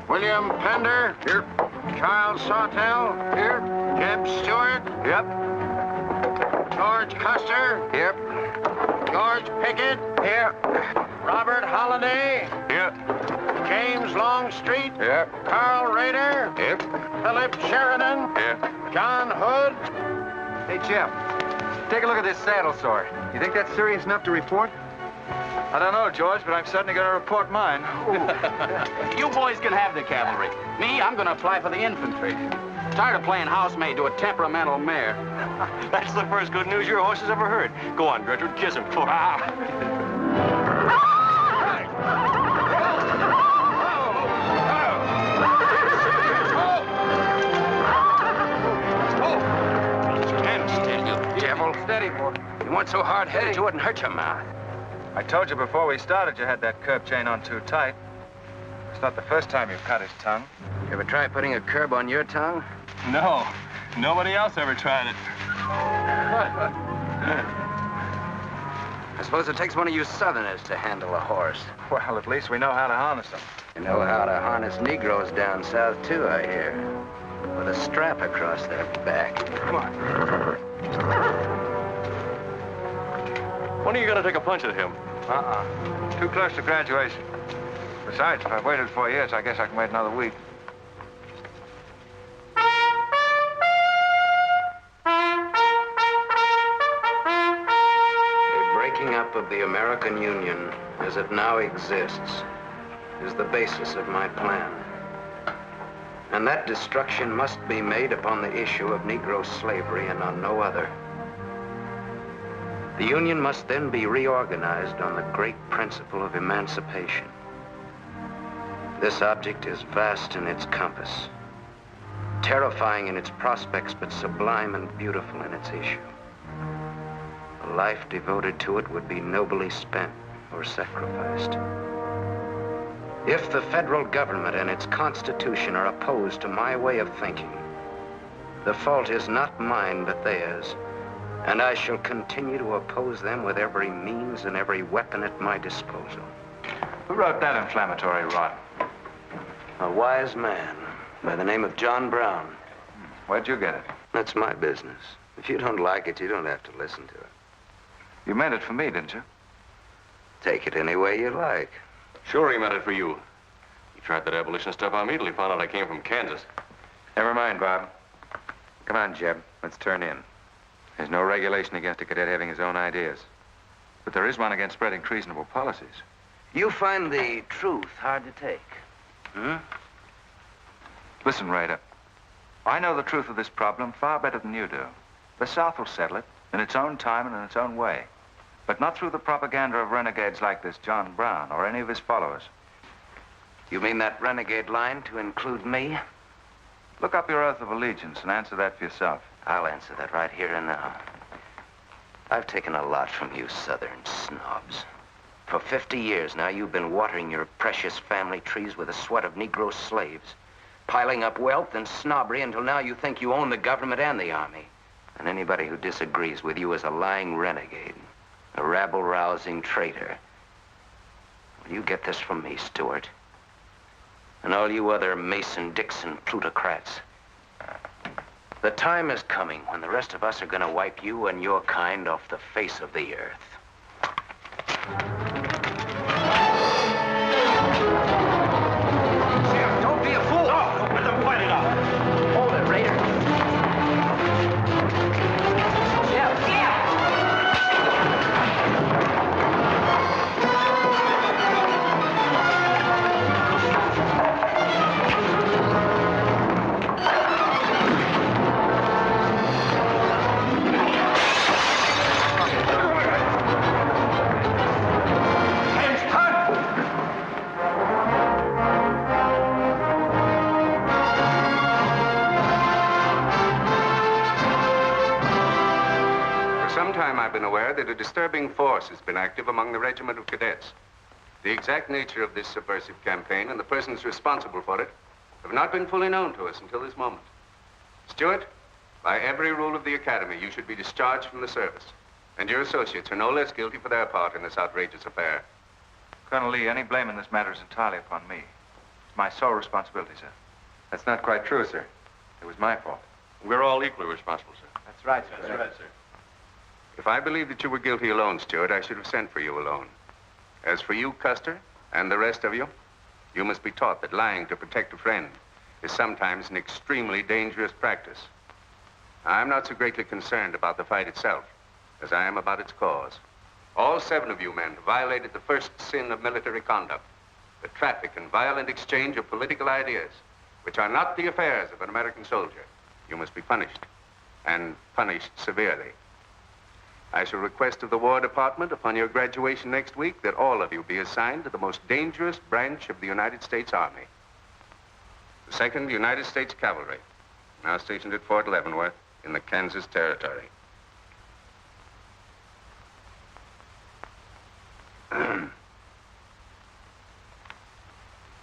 William Pender. Here. Charles Sawtell. Here. Jeb Stewart. Yep. George Custer. Yep. George Pickett. Here. Robert Holliday. Yep. James Longstreet. Yep. Carl Rader. Yep. Philip Sheridan. Yep. John Hood. Hey, Jeff. Take a look at this saddle sore. You think that's serious enough to report? I don't know, George, but I'm certainly going to report mine. You boys can have the cavalry. Me, I'm going to apply for the infantry. Tired of playing housemaid to a temperamental mare. That's the first good news your horse has ever heard. Go on, Gertrude, kiss him. Stand still, you devil. Steady, boy. You weren't so hard-headed you wouldn't hurt your mouth. I told you before we started you had that curb chain on too tight. It's not the first time you've cut his tongue. You ever try putting a curb on your tongue? No. Nobody else ever tried it. I suppose it takes one of you Southerners to handle a horse. Well, at least we know how to harness them. You know how to harness Negroes down south, too, I hear. With a strap across their back. Come on. When are you going to take a punch at him? Too close to graduation. Besides, if I've waited 4 years, I guess I can wait another week. A breaking up of the American Union as it now exists is the basis of my plan. And that destruction must be made upon the issue of Negro slavery and on no other. The Union must then be reorganized on the great principle of emancipation. This object is vast in its compass, terrifying in its prospects, but sublime and beautiful in its issue. A life devoted to it would be nobly spent or sacrificed. If the federal government and its constitution are opposed to my way of thinking, the fault is not mine, but theirs. And I shall continue to oppose them with every means and every weapon at my disposal. Who wrote that inflammatory rot? A wise man by the name of John Brown. Where'd you get it? That's my business. If you don't like it, you don't have to listen to it. You meant it for me, didn't you? Take it any way you like. Sure he meant it for you. He tried that abolition stuff on me till he found out I came from Kansas. Never mind, Bob. Come on, Jeb. Let's turn in. There's no regulation against a cadet having his own ideas. But there is one against spreading treasonable policies. You find the truth hard to take. Hmm? Listen, Raider. I know the truth of this problem far better than you do. The South will settle it in its own time and in its own way. But not through the propaganda of renegades like this John Brown or any of his followers. You mean that renegade line to include me? Look up your oath of allegiance and answer that for yourself. I'll answer that right here and now. I've taken a lot from you southern snobs. For 50 years now, you've been watering your precious family trees with the sweat of Negro slaves, piling up wealth and snobbery until now you think you own the government and the army. And anybody who disagrees with you is a lying renegade, a rabble-rousing traitor. Well, you get this from me, Stuart. And all you other Mason-Dixon plutocrats. The time is coming when the rest of us are gonna wipe you and your kind off the face of the earth. Sheriff, don't be a fool. No, let them fight it out. Hold it, Raider. I've been aware that a disturbing force has been active among the regiment of cadets. The exact nature of this subversive campaign and the persons responsible for it have not been fully known to us until this moment. Stuart, by every rule of the academy, you should be discharged from the service. And your associates are no less guilty for their part in this outrageous affair. Colonel Lee, any blame in this matter is entirely upon me. It's my sole responsibility, sir. That's not quite true, sir. It was my fault. We're all equally responsible, sir. That's right, sir. That's right, sir. If I believed that you were guilty alone, Stuart, I should have sent for you alone. As for you, Custer, and the rest of you, you must be taught that lying to protect a friend is sometimes an extremely dangerous practice. I'm not so greatly concerned about the fight itself as I am about its cause. All 7 of you men violated the first sin of military conduct, the traffic and violent exchange of political ideas, which are not the affairs of an American soldier. You must be punished, and punished severely. I shall request of the War Department upon your graduation next week that all of you be assigned to the most dangerous branch of the United States Army. The 2nd United States Cavalry, now stationed at Fort Leavenworth in the Kansas Territory.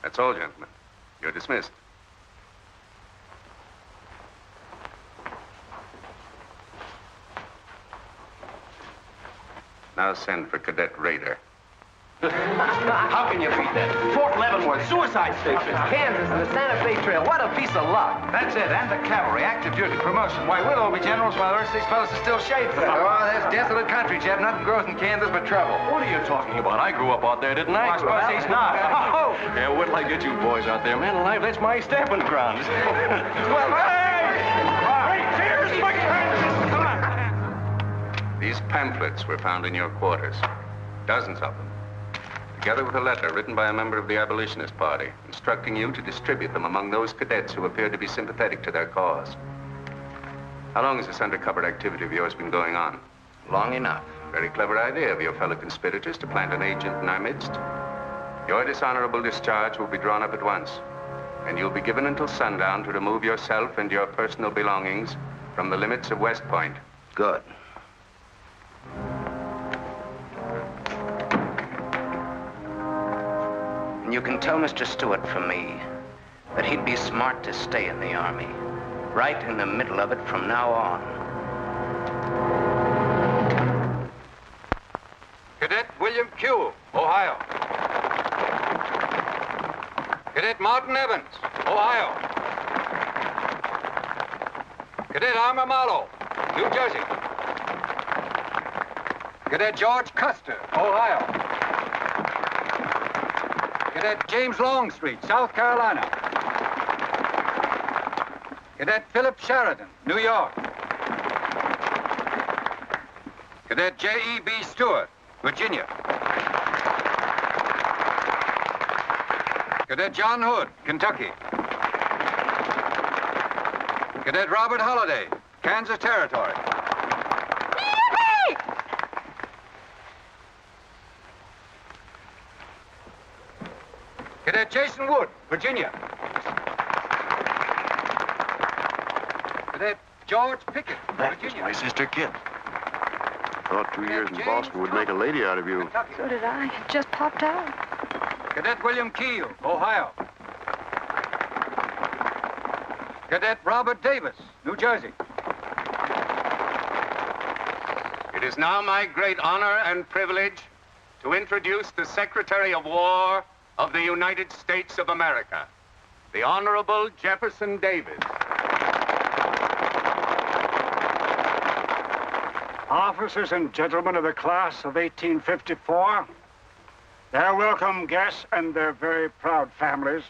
That's all, gentlemen. You're dismissed. Now send for Cadet Raider. How can you beat that? Fort Leavenworth, suicide station. Kansas and the Santa Fe Trail. What a piece of luck. That's it, and the cavalry, active duty, promotion. Why, we'll all be generals while the rest of these fellas are still shades. Oh, that's desolate country, Jeb. Nothing grows in Kansas but trouble. What are you talking about? I grew up out there, didn't I? I suppose he's not. Oh, yeah, wait till I get you boys out there. Man alive, that's my stamping grounds. Well, hey! Here's my Kansas! Come on! These pamphlets were found in your quarters. Dozens of them. Together with a letter written by a member of the Abolitionist Party, instructing you to distribute them among those cadets who appeared to be sympathetic to their cause. How long has this undercover activity of yours been going on? Long enough. Very clever idea of your fellow conspirators to plant an agent in our midst. Your dishonorable discharge will be drawn up at once, and you'll be given until sundown to remove yourself and your personal belongings from the limits of West Point. Good. You can tell Mr. Stewart from me that he'd be smart to stay in the Army, right in the middle of it from now on. Cadet William Q., Ohio. Cadet Martin Evans, Ohio. Cadet Armour Marlowe, New Jersey. Cadet George Custer, Ohio. Cadet James Longstreet, South Carolina. Cadet Philip Sheridan, New York. Cadet J.E.B. Stewart, Virginia. Cadet John Hood, Kentucky. Cadet Robert Holliday, Kansas Territory. Cadet Jason Wood, Virginia. Cadet George Pickett, Virginia. My sister Kit. Thought 2 years in Boston would make a lady out of you. So did I. It just popped out. Cadet William Keel, Ohio. Cadet Robert Davis, New Jersey. It is now my great honor and privilege to introduce the Secretary of War of the United States of America, the Honorable Jefferson Davis. Officers and gentlemen of the class of 1854, their welcome guests and their very proud families,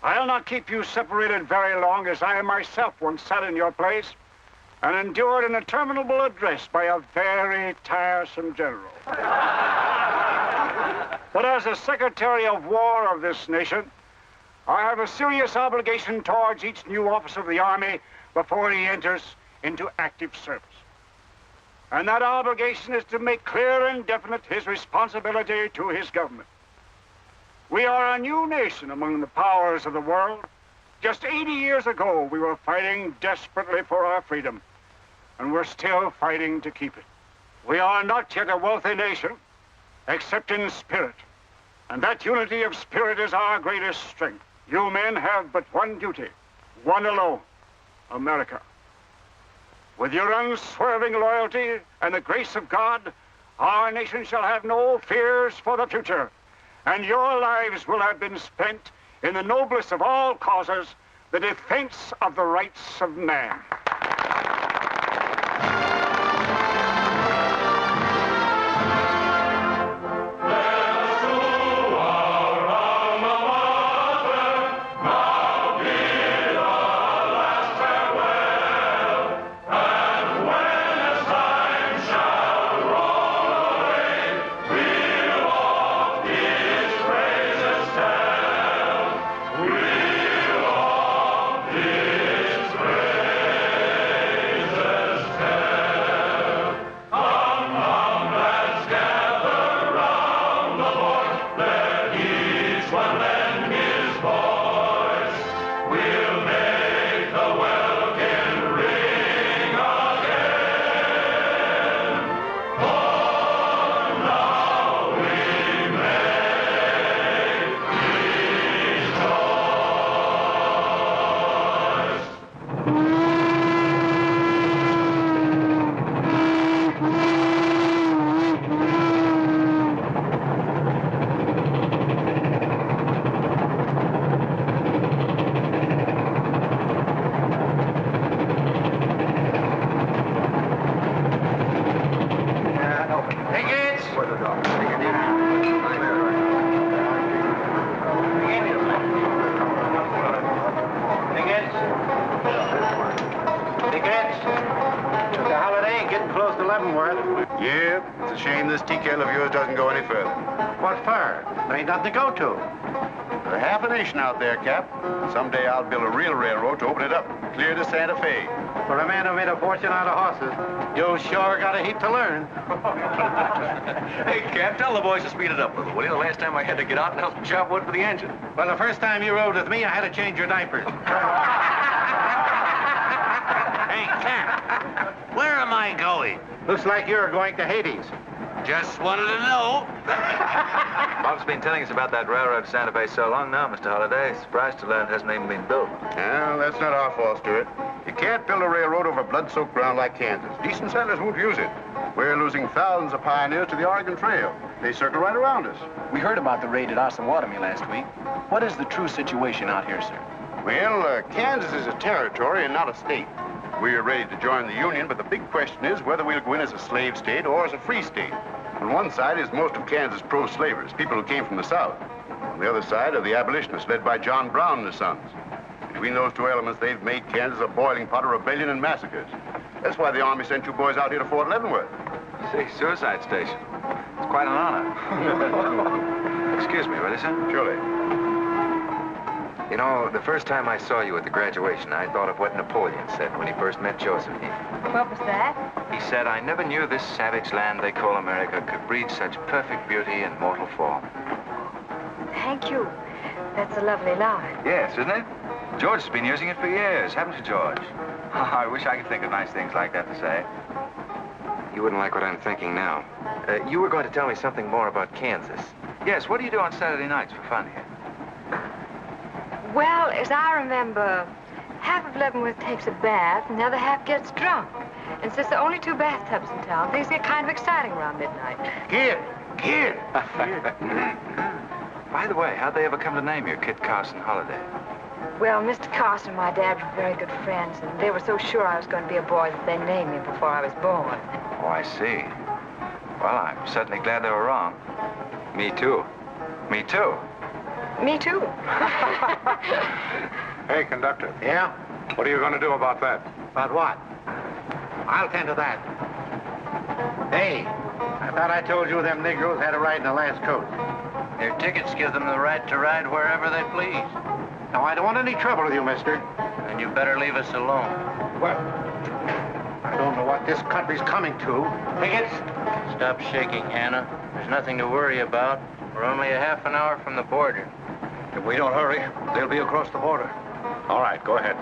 I'll not keep you separated very long, as I myself once sat in your place and endured an interminable address by a very tiresome general. But as a Secretary of War of this nation, I have a serious obligation towards each new officer of the Army before he enters into active service. And that obligation is to make clear and definite his responsibility to his government. We are a new nation among the powers of the world. Just 80 years ago, we were fighting desperately for our freedom, and we're still fighting to keep it. We are not yet a wealthy nation, except in spirit. And that unity of spirit is our greatest strength. You men have but one duty, one alone, America. With your unswerving loyalty and the grace of God, our nation shall have no fears for the future, and your lives will have been spent in the noblest of all causes, the defense of the rights of man. To go to. There's half a nation out there, Cap. Someday I'll build a real railroad to open it up, clear to Santa Fe. For a man who made a fortune out of horses, you sure got a heap to learn. Hey, Cap, tell the boys to speed it up a little, will you? The last time I had to get out and help chop wood for the engine. Well, the first time you rode with me, I had to change your diapers. Hey, Cap, where am I going? Looks like you're going to Hades. Just wanted to know. Bob's been telling us about that railroad to Santa Fe so long now, Mr. Holliday. Surprised to learn it hasn't even been built. Well, that's not our fault, Stuart. You can't build a railroad over blood-soaked ground like Kansas. Decent settlers won't use it. We're losing thousands of pioneers to the Oregon Trail. They circle right around us. We heard about the raid at Osawatomie last week. What is the true situation out here, sir? Well, Kansas is a territory and not a state. We're ready to join the Union, but the big question is whether we'll go in as a slave state or as a free state. On one side is most of Kansas pro-slavers, people who came from the South. On the other side are the abolitionists led by John Brown and his sons. Between those two elements, they've made Kansas a boiling pot of rebellion and massacres. That's why the Army sent you boys out here to Fort Leavenworth. See, suicide station. It's quite an honor. Excuse me, will you, sir? Surely. You know, the first time I saw you at the graduation, I thought of what Napoleon said when he first met Josephine. What was that? He said, I never knew this savage land they call America could breed such perfect beauty and mortal form. Thank you. That's a lovely line. Yes, isn't it? George has been using it for years, haven't you, George? I wish I could think of nice things like that to say. You wouldn't like what I'm thinking now. You were going to tell me something more about Kansas. Yes, what do you do on Saturday nights for fun here? Well, as I remember, half of Leavenworth takes a bath and the other half gets drunk. And since there are only 2 bathtubs in town, things get kind of exciting around midnight. Kid! By the way, how'd they ever come to name you Kid Carson Holiday? Well, Mr. Carson and my dad were very good friends, and they were so sure I was going to be a boy that they named me before I was born. Oh, I see. Well, I'm certainly glad they were wrong. Me too. Me too. Me too. Hey, conductor. Yeah? What are you going to do about that? About what? I'll tend to that. Hey, I thought I told you them Negroes had a right in the last coach. Their tickets give them the right to ride wherever they please. Now, I don't want any trouble with you, mister. And you better leave us alone. Well, I don't know what this country's coming to. Tickets? Stop shaking, Hannah. There's nothing to worry about. We're only a half an hour from the border. if we don't hurry, they'll be across the border. All right, go ahead.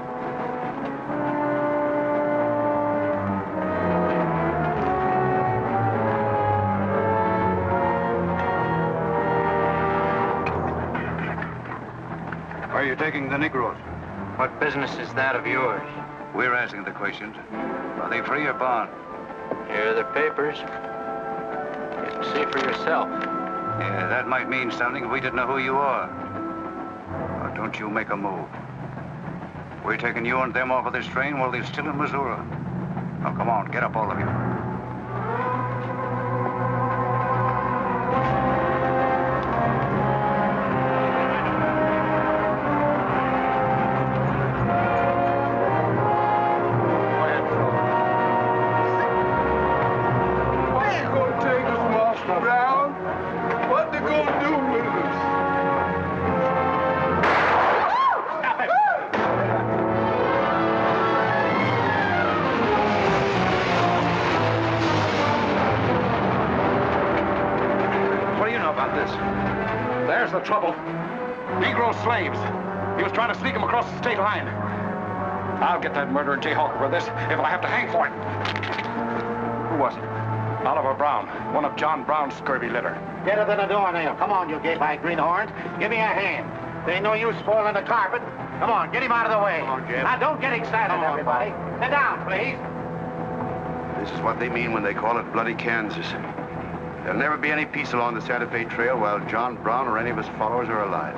Where are you taking the Negroes? What business is that of yours? We're asking the questions. Are they free or bond? Here are the papers. You can see for yourself. Yeah, that might mean something if we didn't know who you are. Now, don't you make a move. We're taking you and them off of this train while they're still in Missouri. Now, come on, get up, all of you. There's the trouble. Negro slaves. He was trying to sneak them across the state line. I'll get that murdering Jayhawk over this if I have to hang for it. Who was it? Oliver Brown, one of John Brown's scurvy litter. Better than a doornail. Come on, you gay-eyed greenhorns. Give me a hand. There ain't no use spoiling the carpet. Come on, get him out of the way. Come on, Jim. Now, don't get excited, everybody. Sit down, please. This is what they mean when they call it bloody Kansas. There'll never be any peace along the Santa Fe Trail while John Brown or any of his followers are alive.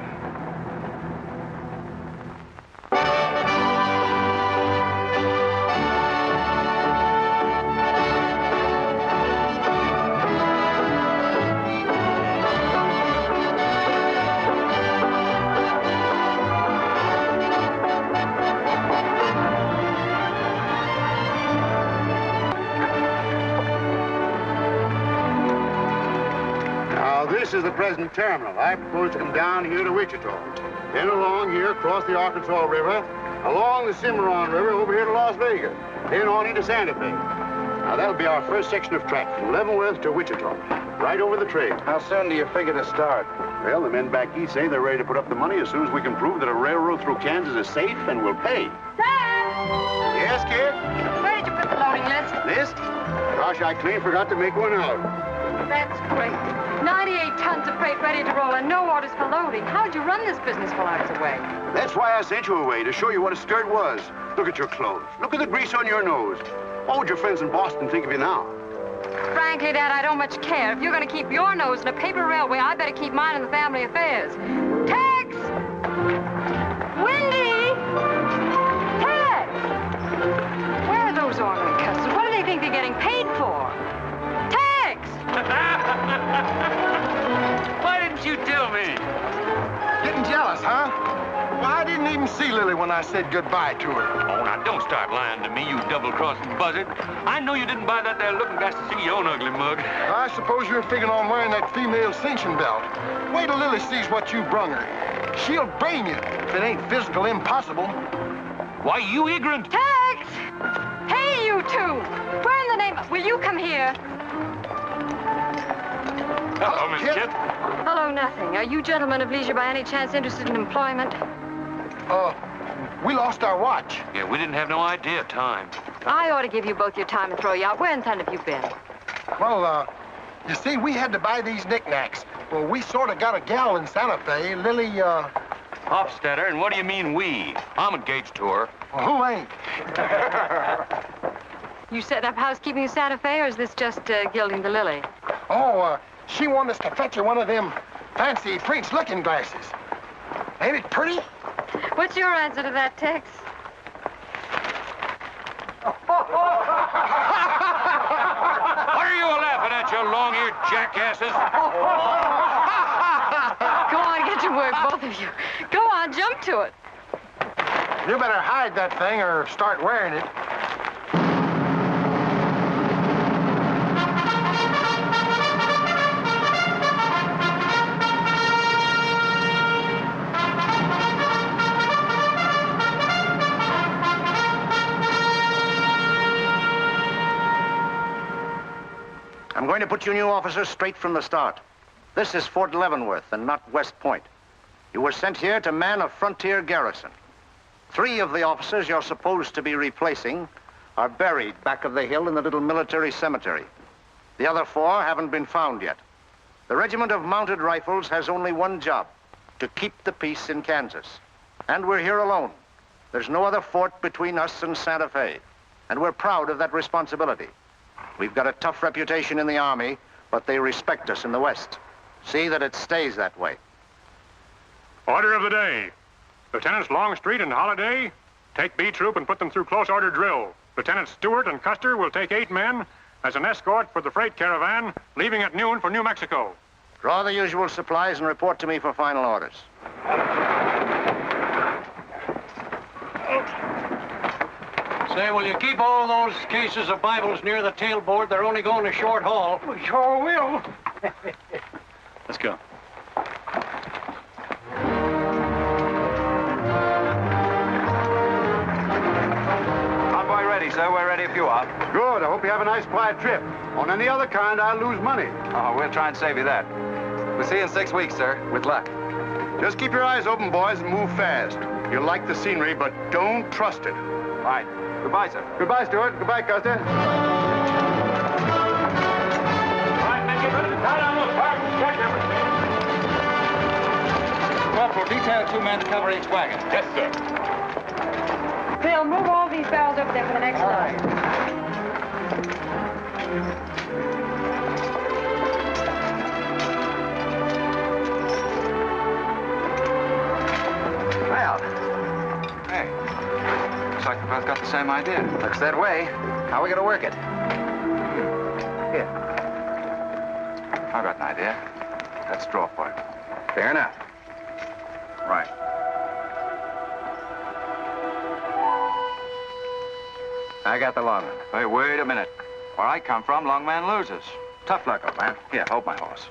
This is the present terminal. I propose to come down here to Wichita, then along here across the Arkansas River, along the Cimarron River over here to Las Vegas, then on into Santa Fe. Now, that'll be our first section of track from Leavenworth to Wichita, right over the trail. How soon do you figure to start? Well, the men back east say they're ready to put up the money as soon as we can prove that a railroad through Kansas is safe and will pay. Dad! Yes, kid? Where did you put the loading list? List? Gosh, I clean forgot to make one out. That's great. 98 tons of freight ready to roll and no orders for loading. How'd you run this business while I was away? That's why I sent you away, to show you what a skirt was. Look at your clothes. Look at the grease on your nose. What would your friends in Boston think of you now? Frankly, Dad, I don't much care. If you're going to keep your nose in a paper railway, I better keep mine in the family affairs. Tex! Wendy! Tex! Where are those ornery customers? What do they think they're getting paid for? Tex! Why didn't you tell me? Getting jealous, huh? Well, I didn't even see see Lily when I said goodbye to her. Oh, now, don't start lying to me, you double-crossing buzzard. I know you didn't buy that there looking glass to see your own ugly mug. I suppose you're figuring on wearing that female cinching belt. Wait till Lily sees what you brung her. She'll brain you if it ain't physical impossible. Why, you ignorant. Tex! Hey, you two! Where in the name of... Will you come here? Hello, Miss Kit. Hello, nothing. Are you gentlemen of leisure by any chance interested in employment? We lost our watch. Yeah, we didn't have no idea of time. I ought to give you both your time and throw you out. Where in thunder have you been? Well, you see, we had to buy these knickknacks. Well, we sort of got a gal in Santa Fe, Lily, Hofstadter, and what do you mean we? I'm engaged to her. Well, who ain't? You setting up housekeeping in Santa Fe, or is this just gilding the lily? Oh, she wanted us to fetch her one of them fancy French looking glasses. Ain't it pretty? What's your answer to that, Tex? What are you laughing at, you long-eared jackasses? Go on, get to work, both of you. Go on, jump to it. You better hide that thing or start wearing it. I'm going to put you new officers straight from the start. This is Fort Leavenworth and not West Point. You were sent here to man a frontier garrison. 3 of the officers you're supposed to be replacing are buried back of the hill in the little military cemetery. The other 4 haven't been found yet. The Regiment of Mounted Rifles has only one job, to keep the peace in Kansas. And we're here alone. There's no other fort between us and Santa Fe. And we're proud of that responsibility. We've got a tough reputation in the Army, but they respect us in the West. See that it stays that way. Order of the day. Lieutenants Longstreet and Holliday, take B Troop and put them through close order drill. Lieutenants Stewart and Custer will take 8 men as an escort for the freight caravan, leaving at noon for New Mexico. Draw the usual supplies and report to me for final orders. Say, will you keep all those cases of Bibles near the tailboard? They're only going a short haul. We sure will. Let's go. Convoy ready, sir. We're ready if you are. Good. I hope you have a nice, quiet trip. On any other kind, I'll lose money. Oh, we'll try and save you that. We'll see you in 6 weeks, sir. With luck. Just keep your eyes open, boys, and move fast. You'll like the scenery, but don't trust it. Right. Goodbye, sir. Goodbye, Stuart. Goodbye, Custer. Corporal, detail 2 men to cover each wagon. Yes, sir. Bill, move all these barrels over there for the next load. Well, hey, looks like we both got the same idea. Looks that way. How are we going to work it? Here. I've got an idea. Let's draw for it. Fair enough. Right. I got the long one. Hey, wait a minute. Where I come from, long man loses. Tough luck, old man. Here, hold my horse.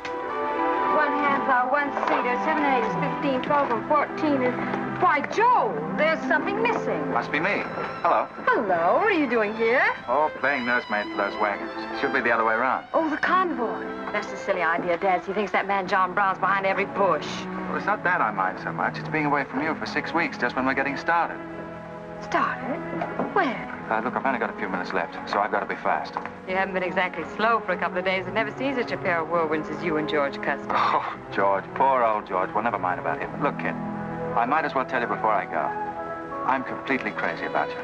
1 half hour, 1 seater, 7 and 8 is 15, 12 and 14 is... Why, Joe, there's something missing. Must be me. Hello. Hello, what are you doing here? Oh, playing nursemaid for those wagons. Should be the other way around. Oh, the convoy. That's a silly idea, Dad. He thinks that man John Brown's behind every bush. Well, it's not that I mind so much. It's being away from you for 6 weeks, just when we're getting started. Started? Where? Look, I've only got a few minutes left, so I've got to be fast. You haven't been exactly slow for a couple of days. I've never seen such a pair of whirlwinds as you and George Custer. Oh, George, poor old George. Well, never mind about him. Look, kid, I might as well tell you before I go. I'm completely crazy about you.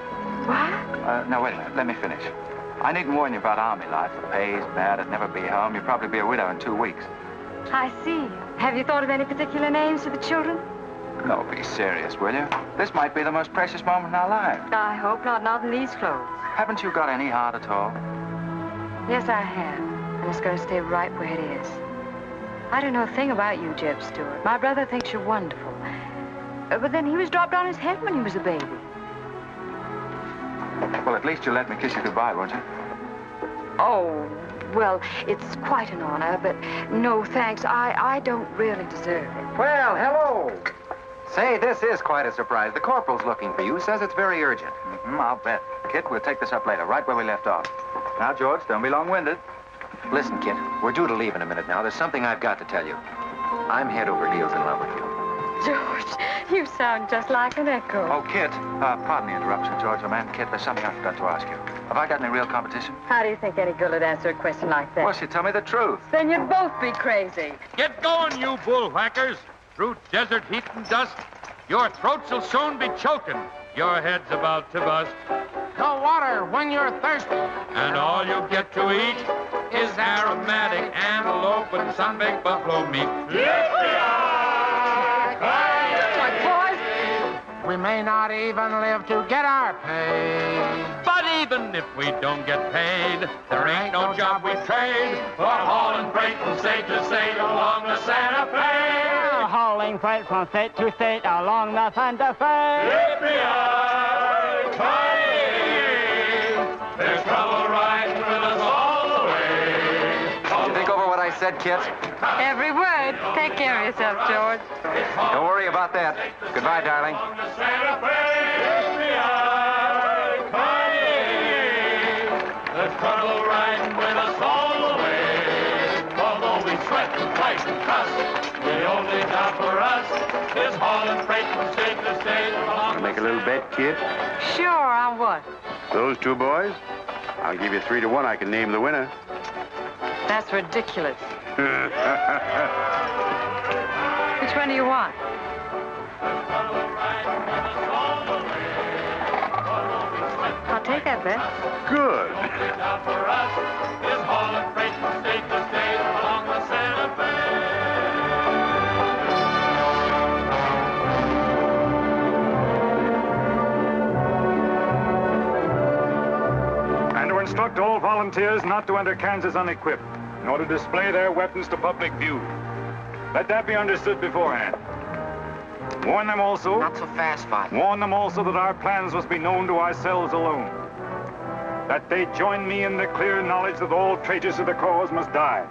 What? No, wait a minute. Let me finish. I needn't warn you about Army life. The pay's bad. I'd never be home. You'd probably be a widow in 2 weeks. I see. Have you thought of any particular names for the children? No, be serious, will you? This might be the most precious moment in our lives. I hope not. Not in these clothes. Haven't you got any heart at all? Yes, I have. And it's going to stay right where it is. I don't know a thing about you, Jeb Stewart. My brother thinks you're wonderful. But then he was dropped on his head when he was a baby. Well, at least you'll let me kiss you goodbye, won't you? Oh, well, it's quite an honor, but no thanks. I don't really deserve it. Well, hello. Say, this is quite a surprise. The corporal's looking for you. Says it's very urgent. I'll bet. Kit, we'll take this up later, right where we left off. Now, George, don't be long-winded. Listen, Kit, we're due to leave in a minute now. There's something I've got to tell you. I'm head over heels in love with you. George, you sound just like an echo. Oh, Kit, pardon the interruption, George. Oh, man, Kit, there's something I forgot to ask you. Have I got any real competition? How do you think any girl would answer a question like that? Well, she'd tell me the truth. Then you'd both be crazy. Get going, you bullwhackers. Through desert heat and dust, your throats will soon be choking. Your head's about to bust. No water when you're thirsty. And all you get to eat is aromatic antelope and sun-baked buffalo meat. We may not even live to get our pay. But even if we don't get paid, there ain't no job we trade for hauling freight from state to state along the Santa Fe. Hauling freight from state to state along the Santa Fe. There's trouble riding with us all the way. Did you think over what I said, Kit? Every word. Take care of yourself, George. Don't worry about that. Goodbye, darling. There's trouble riding with us all the way. Although we sweat and fight and cuss, the only job for us is hauling freight from state to state. Want to make a little bet, kid? Sure, on what? Those two boys? I'll give you 3 to 1. I can name the winner. That's ridiculous. Which one do you want? I'll take that bet. Good. For us is hauling freight from state to state along the Santa Fe. And to instruct all volunteers not to enter Kansas unequipped, nor to display their weapons to public view. Let that be understood beforehand. Warn them also... Not so fast, Father. Warn them also that our plans must be known to ourselves alone. That they join me in the clear knowledge that all traitors to the cause must die,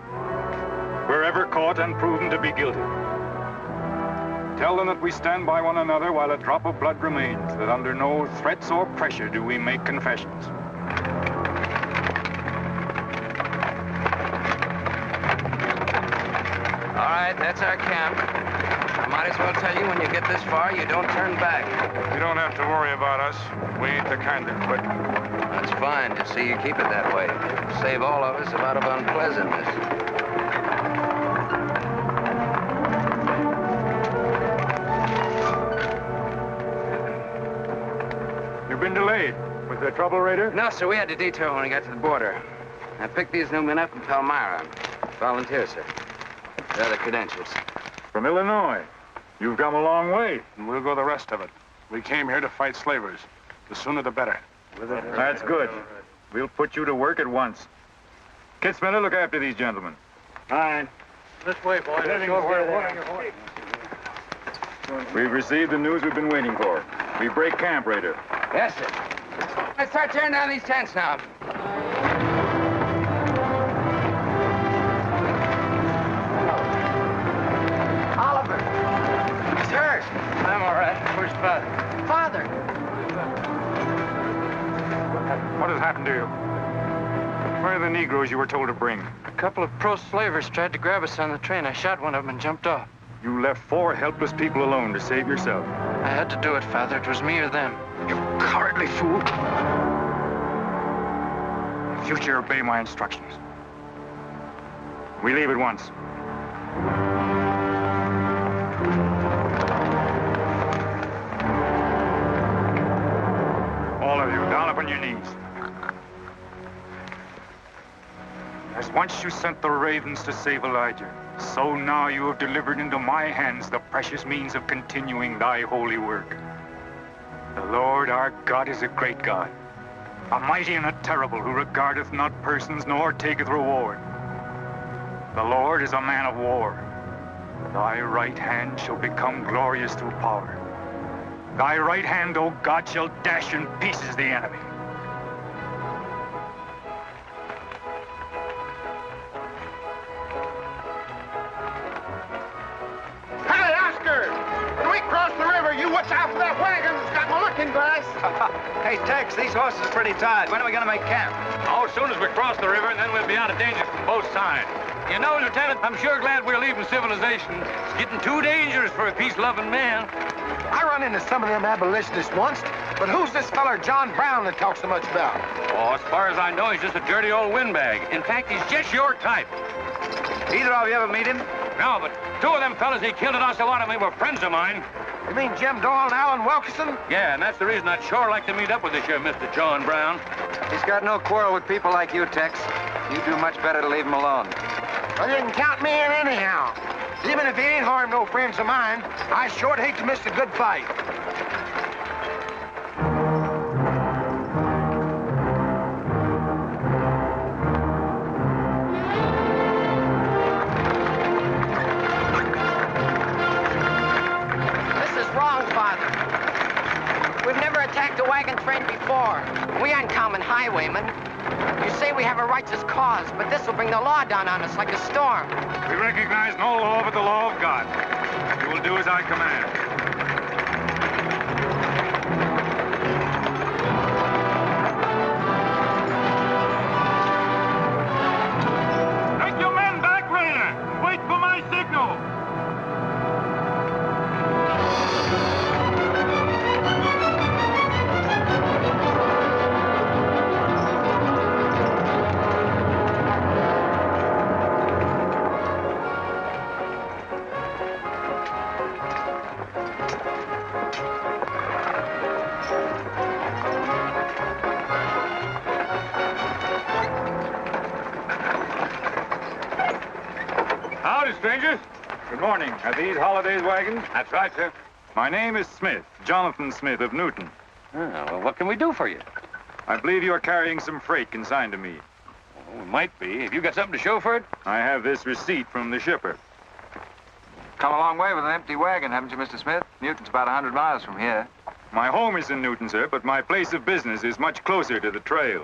wherever caught and proven to be guilty. Tell them that we stand by one another while a drop of blood remains, that under no threats or pressure do we make confessions. All right, that's our camp. I might as well tell you, when you get this far, you don't turn back. You don't have to worry about us. We ain't the kind that quit. That's fine. Just see you keep it that way. Save all of us a lot of unpleasantness. You've been delayed. Was there trouble, Raider? No, sir. We had to detour when we got to the border. I picked these new men up in Palmyra. Volunteer, sir. There are the credentials. From Illinois. You've come a long way. And we'll go the rest of it. We came here to fight slavers. The sooner the better. That's good. We'll put you to work at once. Kit Spinner, look after these gentlemen. Fine. This way, boys. We've received the news we've been waiting for. We break camp, Raider. Yes, sir. Let's start tearing down these tents now. Oliver. He's hurt. I'm all right. Where's Father? Father. What has happened to you? Where are the Negroes you were told to bring? A couple of pro-slavers tried to grab us on the train. I shot one of them and jumped off. You left 4 helpless people alone to save yourself. I had to do it, Father. It was me or them. You cowardly fool. In future, obey my instructions. We leave at once. All of you, down upon your knees. As once you sent the ravens to save Elijah, so now you have delivered into my hands the precious means of continuing thy holy work. The Lord our God is a great God, a mighty and a terrible, who regardeth not persons nor taketh reward. The Lord is a man of war. Thy right hand shall become glorious through power. Thy right hand, O God, shall dash in pieces the enemy. Hey, Oscar! When we cross the river, you watch out for that wagon that's got my looking glass. Hey, Tex, these horses are pretty tired. When are we going to make camp? Oh, as soon as we cross the river, and then we'll be out of danger from both sides. You know, Lieutenant, I'm sure glad we're leaving civilization. It's getting too dangerous for a peace-loving man. I run into some of them abolitionists once, but who's this feller John Brown that talks so much about? Oh, as far as I know, he's just a dirty old windbag. In fact, he's just your type. Either of you ever meet him? No, but two of them fellas he killed at Osawatomie were friends of mine. You mean Jim Doyle and Alan Wilkerson? Yeah, and that's the reason I'd sure like to meet up with this here Mr. John Brown. He's got no quarrel with people like you, Tex. You do much better to leave him alone. Well, you can count me in anyhow. Even if he ain't harmed no friends of mine, I sure hate to miss a good fight. This is wrong, Father. We've never attacked a wagon train before. We aren't common highwaymen. You say we have a righteous cause, but this will bring the law down on us like a storm. We recognize no law but the law of God. You will do as I command. Take your men back, Rayner. Wait for my signal. Howdy, strangers. Good morning. Are these Holliday's wagons? That's right, sir. My name is Smith, Jonathan Smith of Newton. Oh, well, what can we do for you? I believe you are carrying some freight consigned to me. Oh, we might be. Have you got something to show for it? I have this receipt from the shipper. Come a long way with an empty wagon, haven't you, Mr. Smith? Newton's about 100 miles from here. My home is in Newton, sir, but my place of business is much closer to the trail.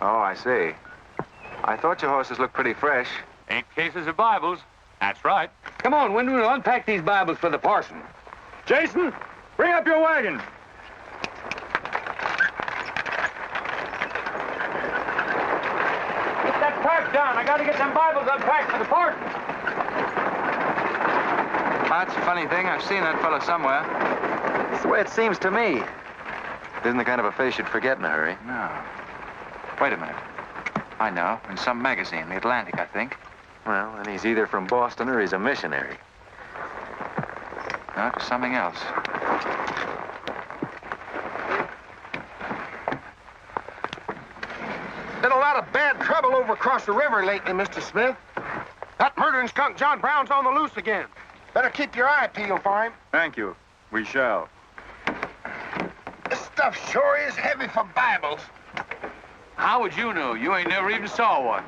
Oh, I see. I thought your horses looked pretty fresh. 8 cases of Bibles. That's right. Come on, Wyndham, we'll unpack these Bibles for the parson. Jason, bring up your wagon. Get that pack down. I gotta get them Bibles unpacked for the parson. That's a funny thing. I've seen that fellow somewhere. It's the way it seems to me. It isn't the kind of a face you'd forget in a hurry. No. Wait a minute. I know. In some magazine, The Atlantic, I think. Well, then he's either from Boston or he's a missionary. No, it's something else. Been a lot of bad trouble over across the river lately, Mr. Smith. That murdering skunk John Brown's on the loose again. Better keep your eye peeled for him. Thank you. We shall. This stuff sure is heavy for Bibles. How would you know? You ain't never even saw one.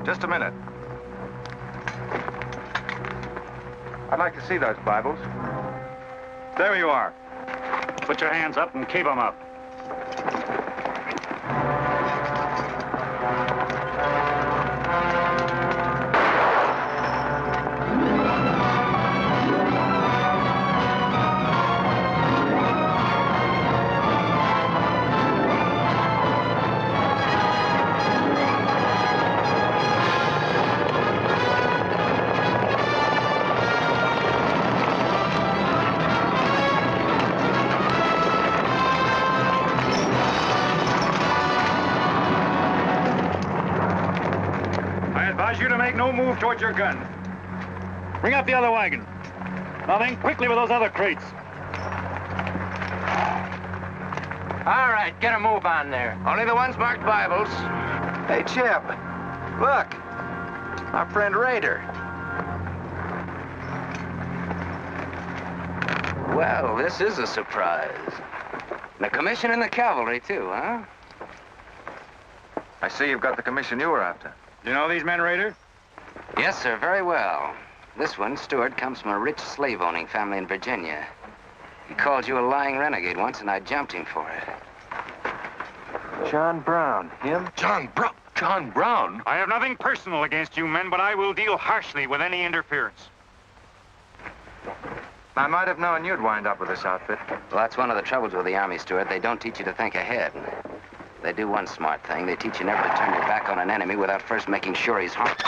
Just a minute. I'd like to see those Bibles. There you are. Put your hands up and keep them up. You to make no move towards your gun. Bring up the other wagon. Now then, quickly with those other crates. All right, get a move on there. Only the ones marked Bibles. Hey, Chip. Look. Our friend Raider. Well, this is a surprise. And a commission in the cavalry, too, huh? I see you've got the commission you were after. You know these men, Raider? Yes, sir, very well. This one, Stewart, comes from a rich slave-owning family in Virginia. He called you a lying renegade once, and I jumped him for it. John Brown. Him? John Brown. John Brown? I have nothing personal against you men, but I will deal harshly with any interference. I might have known you'd wind up with this outfit. Well, that's one of the troubles with the Army, Stewart. They don't teach you to think ahead. They do one smart thing. They teach you never to turn your back on an enemy without first making sure he's harmed.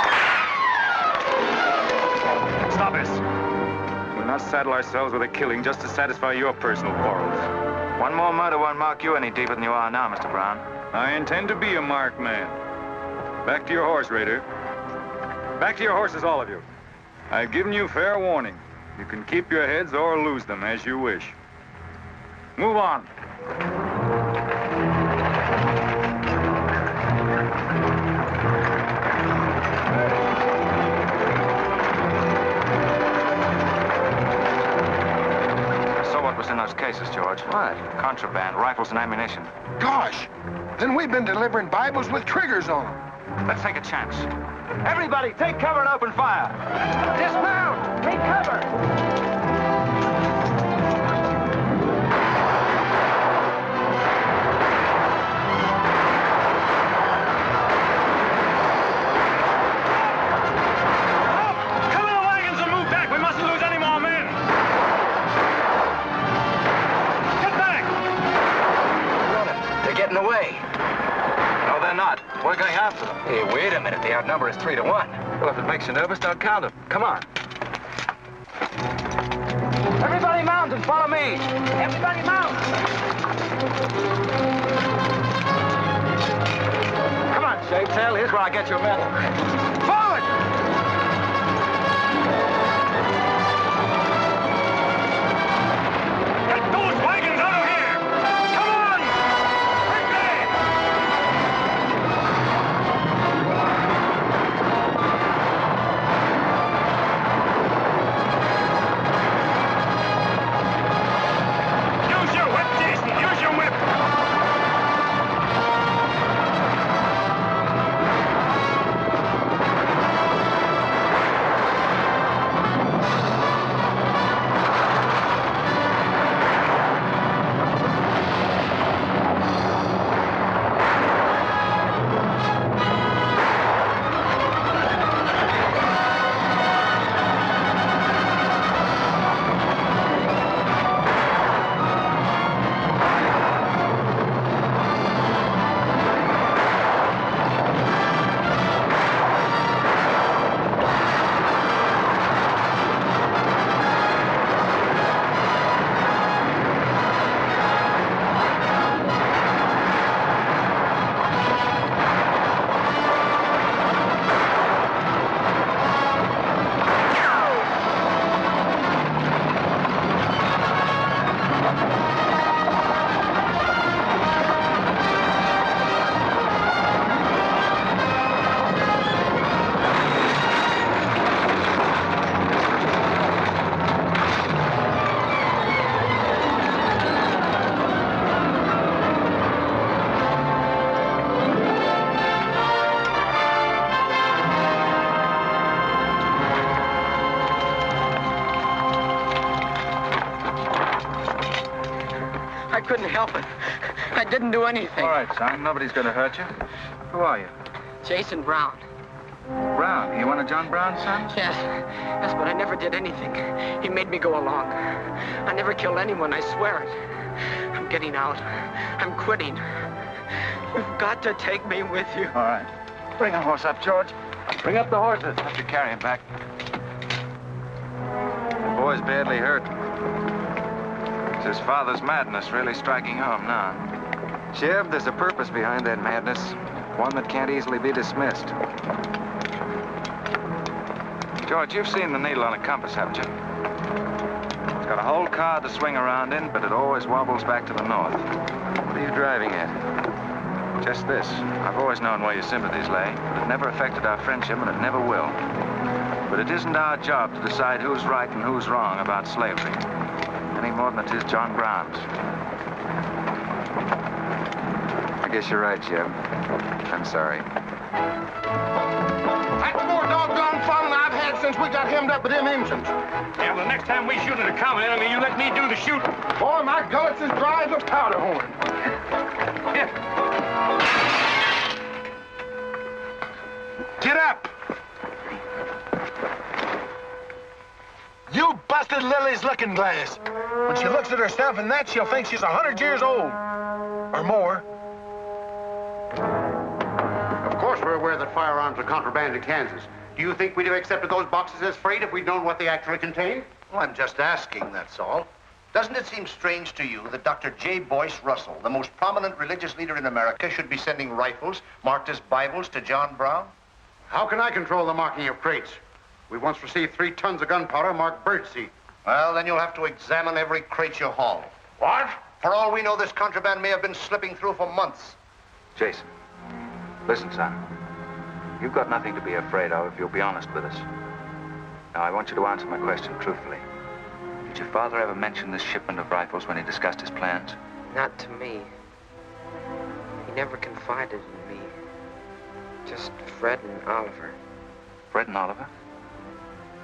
Stop us. We'll not saddle ourselves with a killing just to satisfy your personal quarrels. One more murder won't mark you any deeper than you are now, Mr. Brown. I intend to be a marked man. Back to your horse, Raider. Back to your horses, all of you. I've given you fair warning. You can keep your heads or lose them as you wish. Move on. What was in those cases, George? What? Contraband, rifles and ammunition. Gosh, then we've been delivering Bibles with triggers on them. Let's take a chance. Everybody, take cover and open fire. Dismount! Take cover! Away. No, they're not. We're going after them. Hey, wait a minute. The outnumber is 3 to 1. Well, if it makes you nervous, don't count them. Come on. Everybody mount and follow me. Everybody mount. Come on, Shave Tail. Here's where I get your medal. Forward! Get those wagons out of here! Come on! Use your whip, Jason! Use your whip! I couldn't help it. I didn't do anything. All right, son. Nobody's going to hurt you. Who are you? Jason Brown. Brown. You one of John Brown's sons? Yes, but I never did anything. He made me go along. I never killed anyone, I swear it. I'm getting out. I'm quitting. You've got to take me with you. All right. Bring a horse up, George. Bring up the horses. Have to carry him back. The boy's badly hurt. It's his father's madness really striking home now. Chev, there's a purpose behind that madness. One that can't easily be dismissed. George, you've seen the needle on a compass, haven't you? It's got a whole car to swing around in, but it always wobbles back to the north. What are you driving at? Just this. I've always known where your sympathies lay, but it never affected our friendship, and it never will. But it isn't our job to decide who's right and who's wrong about slavery. Any more than it is John Brown's. I guess you're right, Jeb. I'm sorry. That's more doggone fun than I've had since we got hemmed up with them engines. Yeah, well, the next time we shoot at a common enemy, you let me do the shooting. Boy, my gullets as dry as a powder horn. Get up! You busted Lily's looking glass. When she looks at herself in that, she'll think she's 100 years old. Or more. Of course we're aware that firearms are contraband in Kansas. Do you think we'd have accepted those boxes as freight if we'd known what they actually contained? Well, I'm just asking, that's all. Doesn't it seem strange to you that Dr. J. Boyce Russell, the most prominent religious leader in America, should be sending rifles marked as Bibles to John Brown? How can I control the marking of crates? We once received 3 tons of gunpowder marked birdseed. Well, then you'll have to examine every crate you haul. What? For all we know, this contraband may have been slipping through for months. Jason, listen, son. You've got nothing to be afraid of if you'll be honest with us. Now, I want you to answer my question truthfully. Did your father ever mention this shipment of rifles when he discussed his plans? Not to me. He never confided in me. Just Fred and Oliver. Fred and Oliver?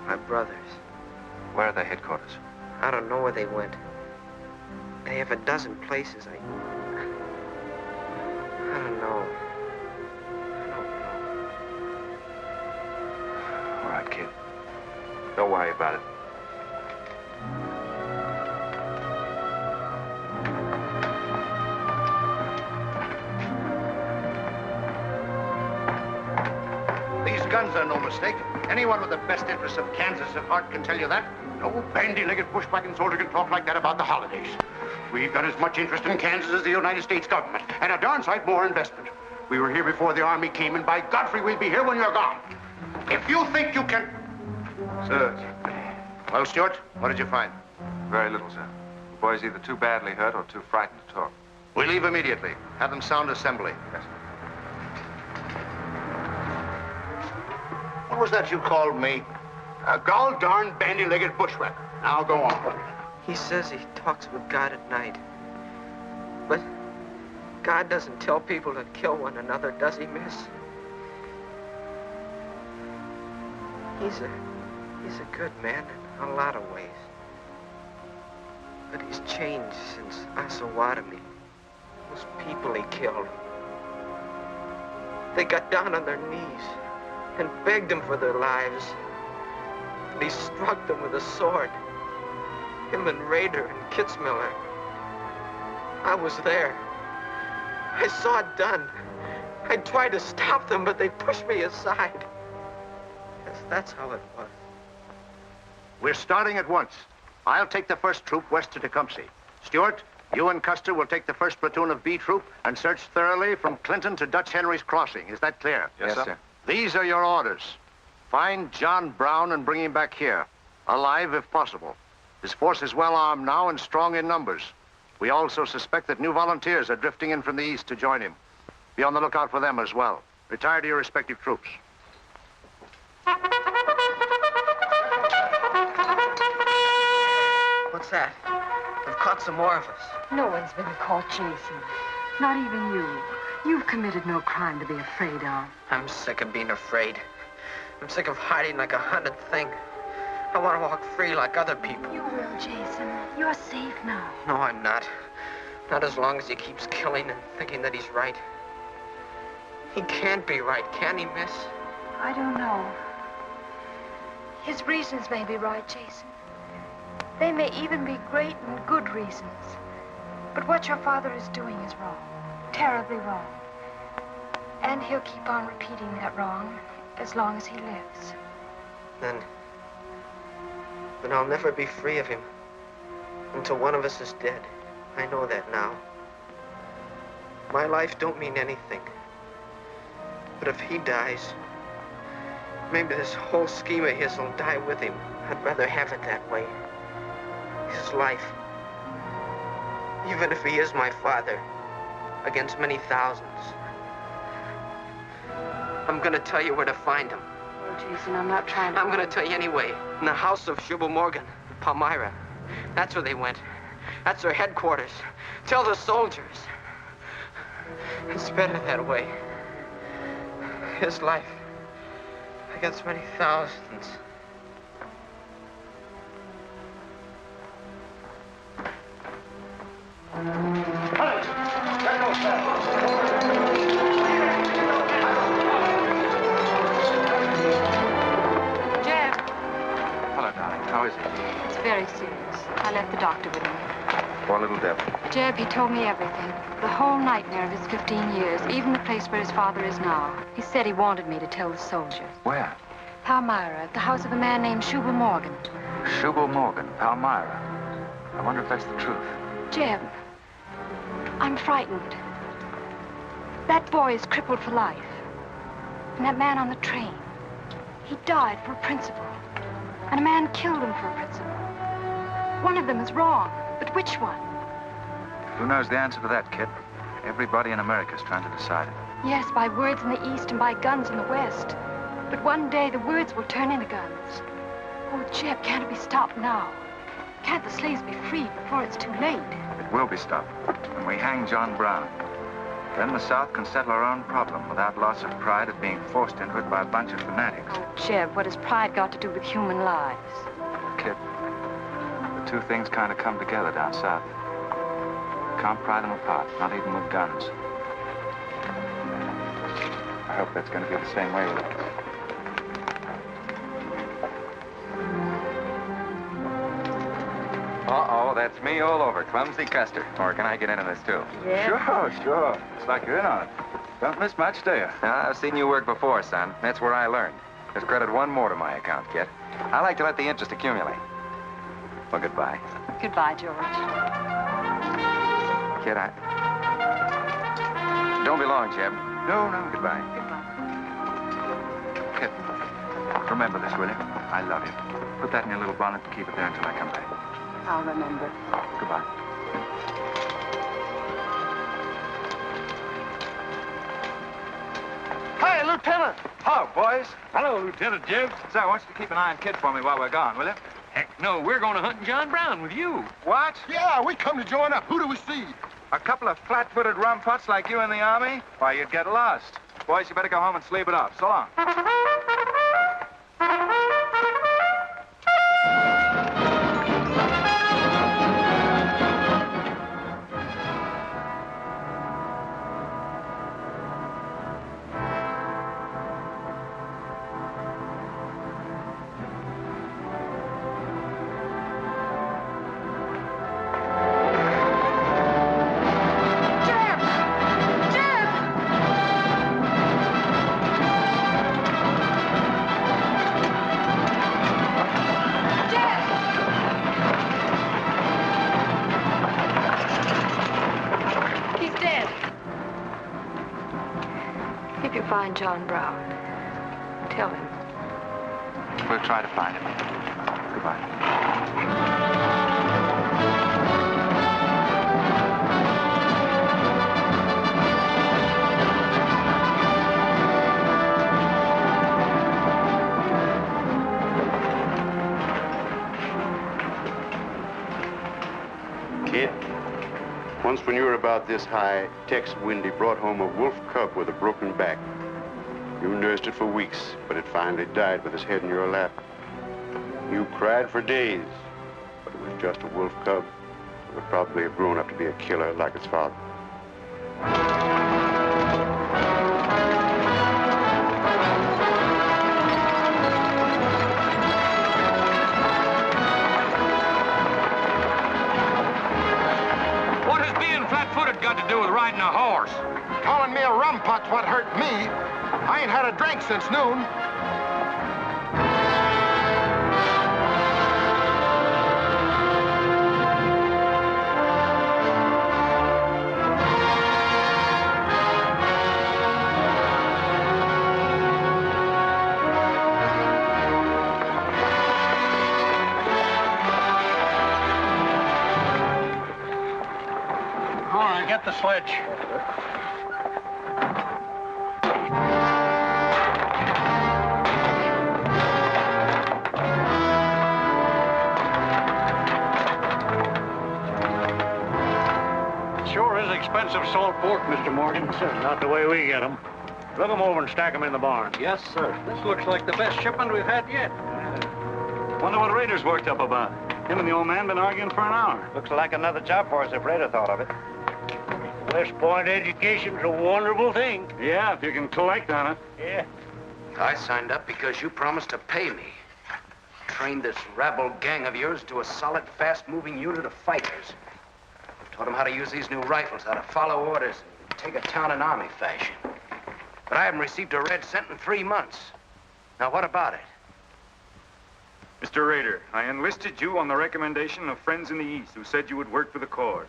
My brothers. Where are their headquarters? I don't know where they went. They have a dozen places. I don't know. All right, kid. Don't worry about it. These guns are no mistake. Anyone with the best interests of Kansas at heart can tell you that. No bandy-legged bushwhacking soldier can talk like that about the holidays. We've got as much interest in Kansas as the United States government, and a darn sight more investment. We were here before the Army came, and by Godfrey, we'll be here when you're gone. If you think you can... Sir. Well, Stuart, what did you find? Very little, sir. The boy's either too badly hurt or too frightened to talk. We leave immediately. Have them sound assembly. Yes, sir. What was that you called me? A gall-darn bandy-legged bushwhacker. Now go on. He says he talks with God at night. But God doesn't tell people to kill one another, does he, miss? He's a good man in a lot of ways. But he's changed since Osawatomie. Those people he killed. They got down on their knees and begged him for their lives. And he struck them with a sword. Him and Rader and Kitzmiller. I was there. I saw it done. I tried to stop them, but they pushed me aside. Yes, that's how it was. We're starting at once. I'll take the first troop west to Tecumseh. Stuart, you and Custer will take the first platoon of B Troop and search thoroughly from Clinton to Dutch Henry's Crossing. Is that clear? Yes, sir. These are your orders. Find John Brown and bring him back here, alive if possible. His force is well armed now and strong in numbers. We also suspect that new volunteers are drifting in from the east to join him. Be on the lookout for them as well. Retire to your respective troops. What's that? They've caught some more of us. No one's been caught, Jason. Not even you. You've committed no crime to be afraid of. I'm sick of being afraid. I'm sick of hiding like a hunted thing. I want to walk free like other people. You will, Jason. You're safe now. No, I'm not. Not as long as he keeps killing and thinking that he's right. He can't be right, can he, miss? I don't know. His reasons may be right, Jason. They may even be great and good reasons. But what your father is doing is wrong. Terribly wrong. And he'll keep on repeating that wrong as long as he lives. Then I'll never be free of him until one of us is dead. I know that now. My life don't mean anything. But if he dies, maybe this whole scheme of his will die with him. I'd rather have it that way. His life. Even if he is my father, against many thousands. I'm gonna tell you where to find him. Oh, Jason, I'm not trying to... I'm gonna tell you anyway. In the house of Shubal Morgan, Palmyra. That's where they went. That's their headquarters. Tell the soldiers. It's better that way. His life against many thousands. Jeb, Hello, darling. How is he? it's very serious. I left the doctor with him. Poor little devil. Jeb, he told me everything. The whole nightmare of his 15 years, even the place where his father is now. He said he wanted me to tell the soldiers. Where? Palmyra, at the house of a man named Shubal Morgan. Shubal Morgan, Palmyra. I wonder if that's the truth. Jeb, I'm frightened. That boy is crippled for life. And that man on the train, he died for a principle. And a man killed him for a principle. One of them is wrong, but which one? Who knows the answer to that, kid? Everybody in America is trying to decide it. Yes, by words in the East and by guns in the West. But one day the words will turn into guns. Oh, Jeb, can't it be stopped now? Can't the slaves be freed before it's too late? It will be stopped when we hang John Brown. Then the South can settle our own problem without loss of pride at being forced into it by a bunch of fanatics. Oh, Jeb, what has pride got to do with human lives? Kid, the two things kind of come together down south. Can't pry them apart, not even with guns. I hope that's going to be the same way with us. Uh-oh, that's me all over, Clumsy Custer. Or can I get into this, too? Yeah. Sure. It's like you're in on it. Don't miss much, do you? I've seen you work before, son. That's where I learned. Just credit one more to my account, kid. I like to let the interest accumulate. Well, goodbye. Goodbye, George. Kid, don't be long, Jeb. No. Goodbye. Kid, remember this, will you? I love you. Put that in your little bonnet and keep it there until I come back. I'll remember. Goodbye. Hi, Lieutenant. Hello, boys. Hello, Lieutenant Jeb. Say, I want you to keep an eye on Kid for me while we're gone, will you? Heck no, we're going to hunt John Brown with you. What? Yeah, we come to join up. Who do we see? A couple of flat-footed rumputs like you in the Army? Why, you'd get lost. Boys, you better go home and sleep it off. So long. If you find John Brown, tell him. We'll try to find him. Goodbye. Kid, once when you were about this high, Tex Windy brought home a wolf cub with a broken back. You nursed it for weeks, but it finally died with its head in your lap. You cried for days, but it was just a wolf cub. It would probably have grown up to be a killer like its father. What has being flat-footed got to do with riding a horse? Calling me a rumput's what hurt me. I ain't had a drink since noon. All right, get the sledge. expensive salt pork, Mr. Morgan. Not the way we get them. Look them over and stack them in the barn. Yes, sir. This looks like the best shipment we've had yet. Wonder what Rader's worked up about. Him and the old man been arguing for an hour. Looks like another job for us if Rader thought of it. West Point education's a wonderful thing. Yeah, if you can collect on it. Yeah. I signed up because you promised to pay me. Trained this rabble gang of yours to a solid, fast-moving unit of fighters. Taught them how to use these new rifles, how to follow orders, and take a town in army fashion. But I haven't received a red cent in 3 months. Now, what about it? Mr. Rader, I enlisted you on the recommendation of friends in the East who said you would work for the cause.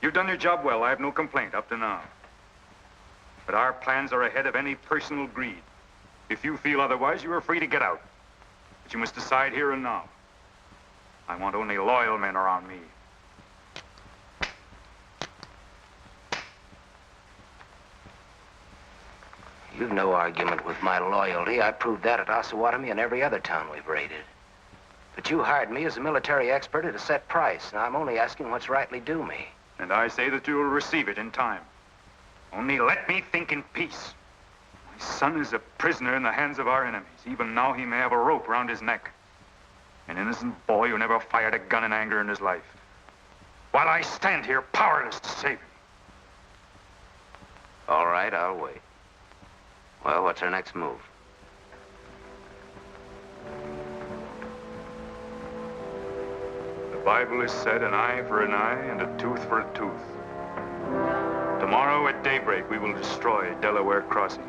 You've done your job well. I have no complaint up to now. But our plans are ahead of any personal greed. If you feel otherwise, you are free to get out. But you must decide here and now. I want only loyal men around me. You've no argument with my loyalty. I proved that at Osawatomie and every other town we've raided. But you hired me as a military expert at a set price. Now, I'm only asking what's rightly due me. And I say that you will receive it in time. Only let me think in peace. My son is a prisoner in the hands of our enemies. Even now, he may have a rope around his neck. An innocent boy who never fired a gun in anger in his life. While I stand here powerless to save him. All right, I'll wait. Well, what's our next move? The Bible has said an eye for an eye and a tooth for a tooth. Tomorrow at daybreak, we will destroy Delaware Crossing.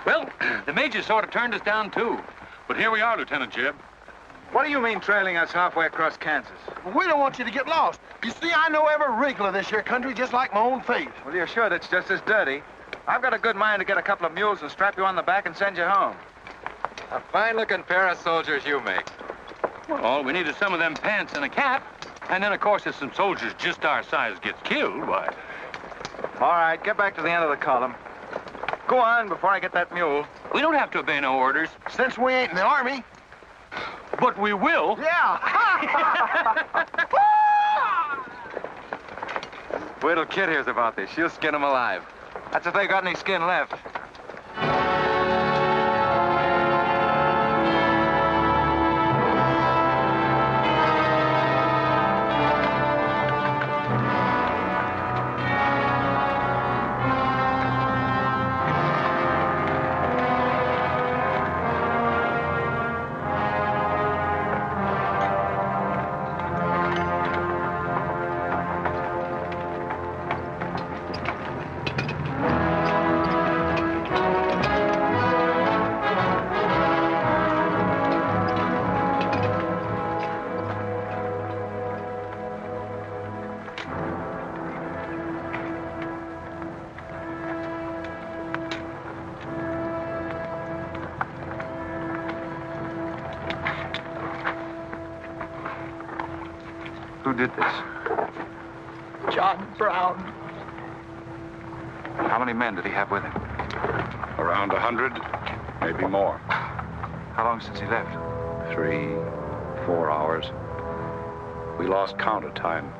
Well, the Major sort of turned us down, too. But here we are, Lieutenant Jeb. What do you mean trailing us halfway across Kansas? We don't want you to get lost. You see, I know every wrinkle of this here country just like my own face. Well, you're sure that's just as dirty? I've got a good mind to get a couple of mules and strap you on the back and send you home. A fine-looking pair of soldiers you make. Well, all we need is some of them pants and a cap. And then, of course, if some soldiers just our size gets killed, why... All right, get back to the end of the column. Go on before I get that mule. We don't have to obey no orders. Since we ain't in the Army. But we will. Yeah. Wait till Kid hears about this. She'll skin him alive. That's if they got any skin left. Who did this? John Brown. How many men did he have with him? Around 100, maybe more. How long since he left? 3, 4 hours. We lost count of time.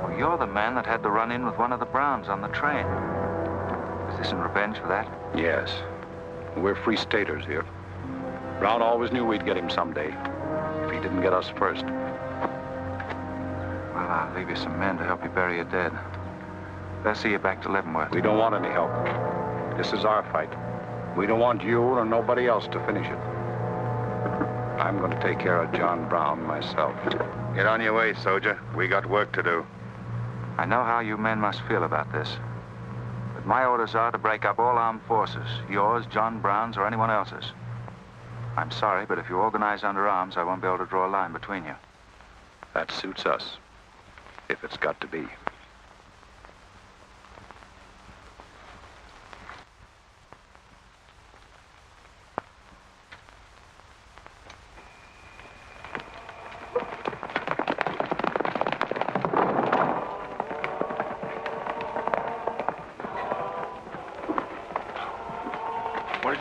Well, you're the man that had the run-in with one of the Browns on the train. Is this in revenge for that? Yes. We're free staters here. Brown always knew we'd get him someday, if he didn't get us first. Well, I'll leave you some men to help you bury your dead. They'll see you back to Leavenworth. We don't want any help. This is our fight. We don't want you or nobody else to finish it. I'm going to take care of John Brown myself. Get on your way, soldier. We got work to do. I know how you men must feel about this. But my orders are to break up all armed forces. Yours, John Brown's, or anyone else's. I'm sorry, but if you organize under arms, I won't be able to draw a line between you. That suits us, if it's got to be.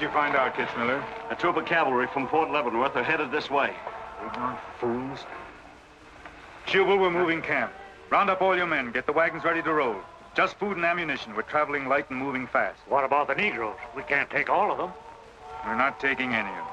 you find out, Kitzmiller? A troop of cavalry from Fort Leavenworth are headed this way. Ignorant fools. Jubal, we're moving camp. Round up all your men. Get the wagons ready to roll. Just food and ammunition. We're traveling light and moving fast. What about the Negroes? We can't take all of them. We're not taking any of them.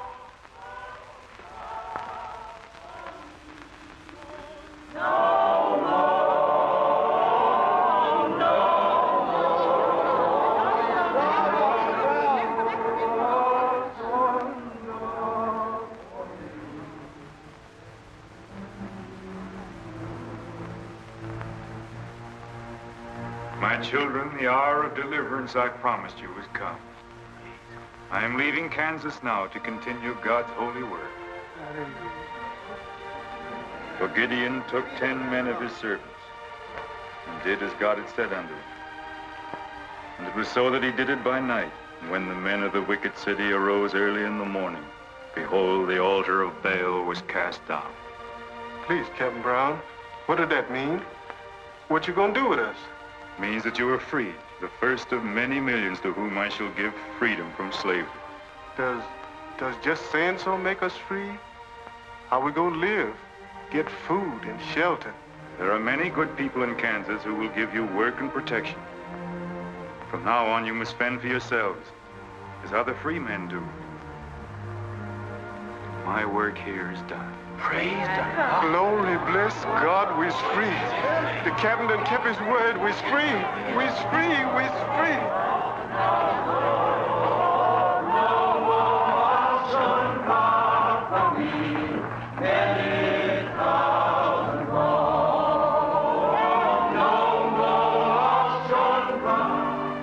My children, the hour of deliverance I promised you has come. I am leaving Kansas now to continue God's holy work. For Gideon took 10 men of his servants and did as God had said unto him. And it was so that he did it by night. And when the men of the wicked city arose early in the morning, behold, the altar of Baal was cast down. Please, Captain Brown, what did that mean? What you gonna do with us? Means that you are free, the first of many millions to whom I shall give freedom from slavery. Does just saying so make us free? How we gonna live? Get food and shelter? There are many good people in Kansas who will give you work and protection. From now on, you must fend for yourselves, as other free men do. My work here is done. Praise God. Glory, bless God, we's free. The captain done kept his word, we's free. We's free, we's free.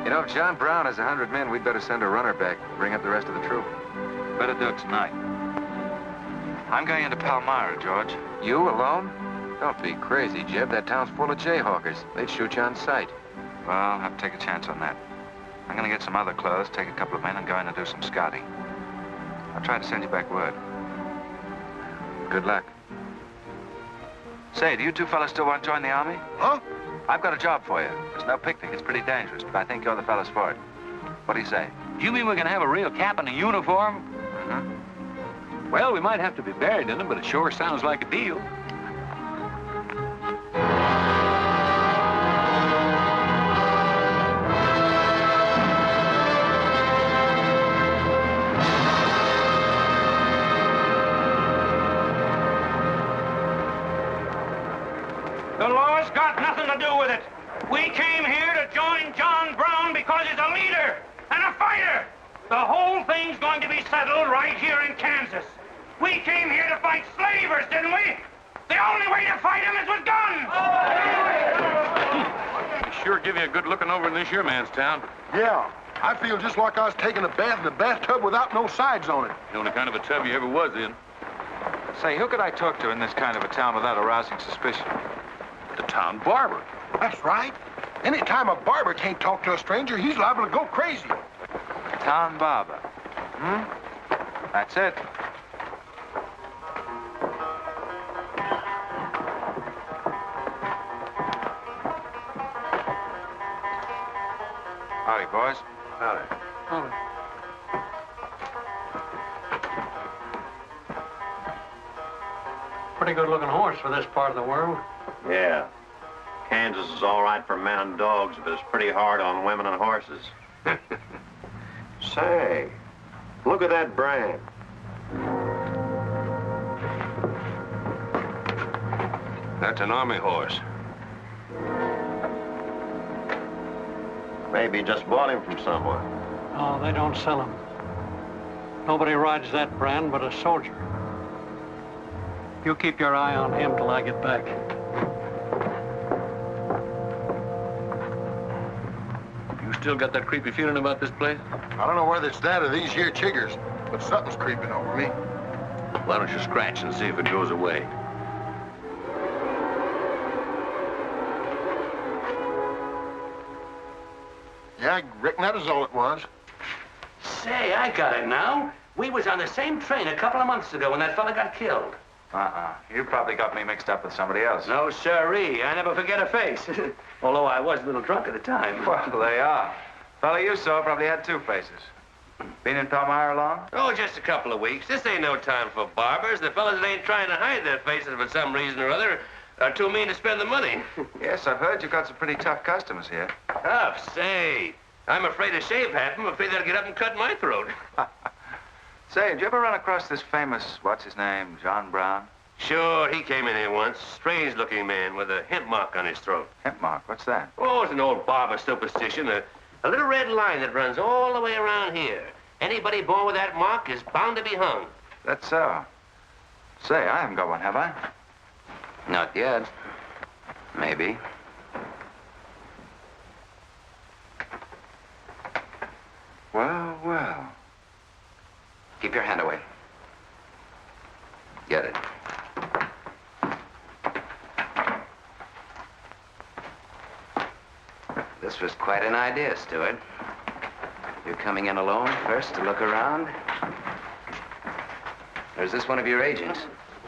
You know, if John Brown has 100 men, we'd better send a runner back, bring up the rest of the troop. Better do it tonight. I'm going into Palmyra, George. You alone? Don't be crazy, Jeb. That town's full of jayhawkers. They'd shoot you on sight. Well, I'll have to take a chance on that. I'm going to get some other clothes, take a couple of men, and go in and do some scouting. I'll try to send you back word. Good luck. Say, do you two fellas still want to join the Army? Huh? I've got a job for you. There's no picnic. It's pretty dangerous, but I think you're the fellas for it. What do you say? You mean we're gonna have a real cap and a uniform? Mm-hmm. Well, we might have to be buried in them, but it sure sounds like a deal. The law's got nothing to do with it. We came here to join John Brown because he's a leader and a fighter. The whole thing's going to be settled right here in Kansas. We came here to fight slavers, didn't we? The only way to fight them is with guns! They sure give you a good looking over in this here man's town. Yeah, I feel just like I was taking a bath in a bathtub without no sides on it. The only kind of a tub you ever was in. Say, who could I talk to in this kind of a town without arousing suspicion? The town barber. That's right. Anytime a barber can't talk to a stranger, he's liable to go crazy. Town barber. Hmm? That's it. Howdy, boys. Howdy. Pretty good looking horse for this part of the world. Yeah. Kansas is all right for men and dogs, but it's pretty hard on women and horses. Say, look at that brand. That's an army horse. Maybe just bought him from someone. Oh, they don't sell them. Nobody rides that brand but a soldier. You keep your eye on him till I get back. You still got that creepy feeling about this place? I don't know whether it's that or these here chiggers, but something's creeping over me. Why don't you scratch and see if it goes away? Yeah, I reckon that is all it was. Say, I got it now. We was on the same train a couple of months ago when that fella got killed. You probably got me mixed up with somebody else. No, sirree. I never forget a face. Although I was a little drunk at the time. Well, they are. Fella you saw probably had two faces. Been in Palmyra long? Oh, just a couple of weeks. This ain't no time for barbers. The fellas that ain't trying to hide their faces for some reason or other are too mean to spend the money. Yes, I've heard you've got some pretty tough customers here. Tough, say. I'm afraid to shave half of them. I'm afraid they'll get up and cut my throat. Say, did you ever run across this famous, what's his name, John Brown? Sure, he came in here once. Strange-looking man with a hemp mark on his throat. Hemp mark? What's that? Oh, it's an old barber superstition. A little red line that runs all the way around here. Anybody born with that mark is bound to be hung. That's so. Say, I haven't got one, have I? Not yet. Maybe. Well, well. Keep your hand away. Get it. This was quite an idea, Stuart. You're coming in alone first to look around? Or is this one of your agents?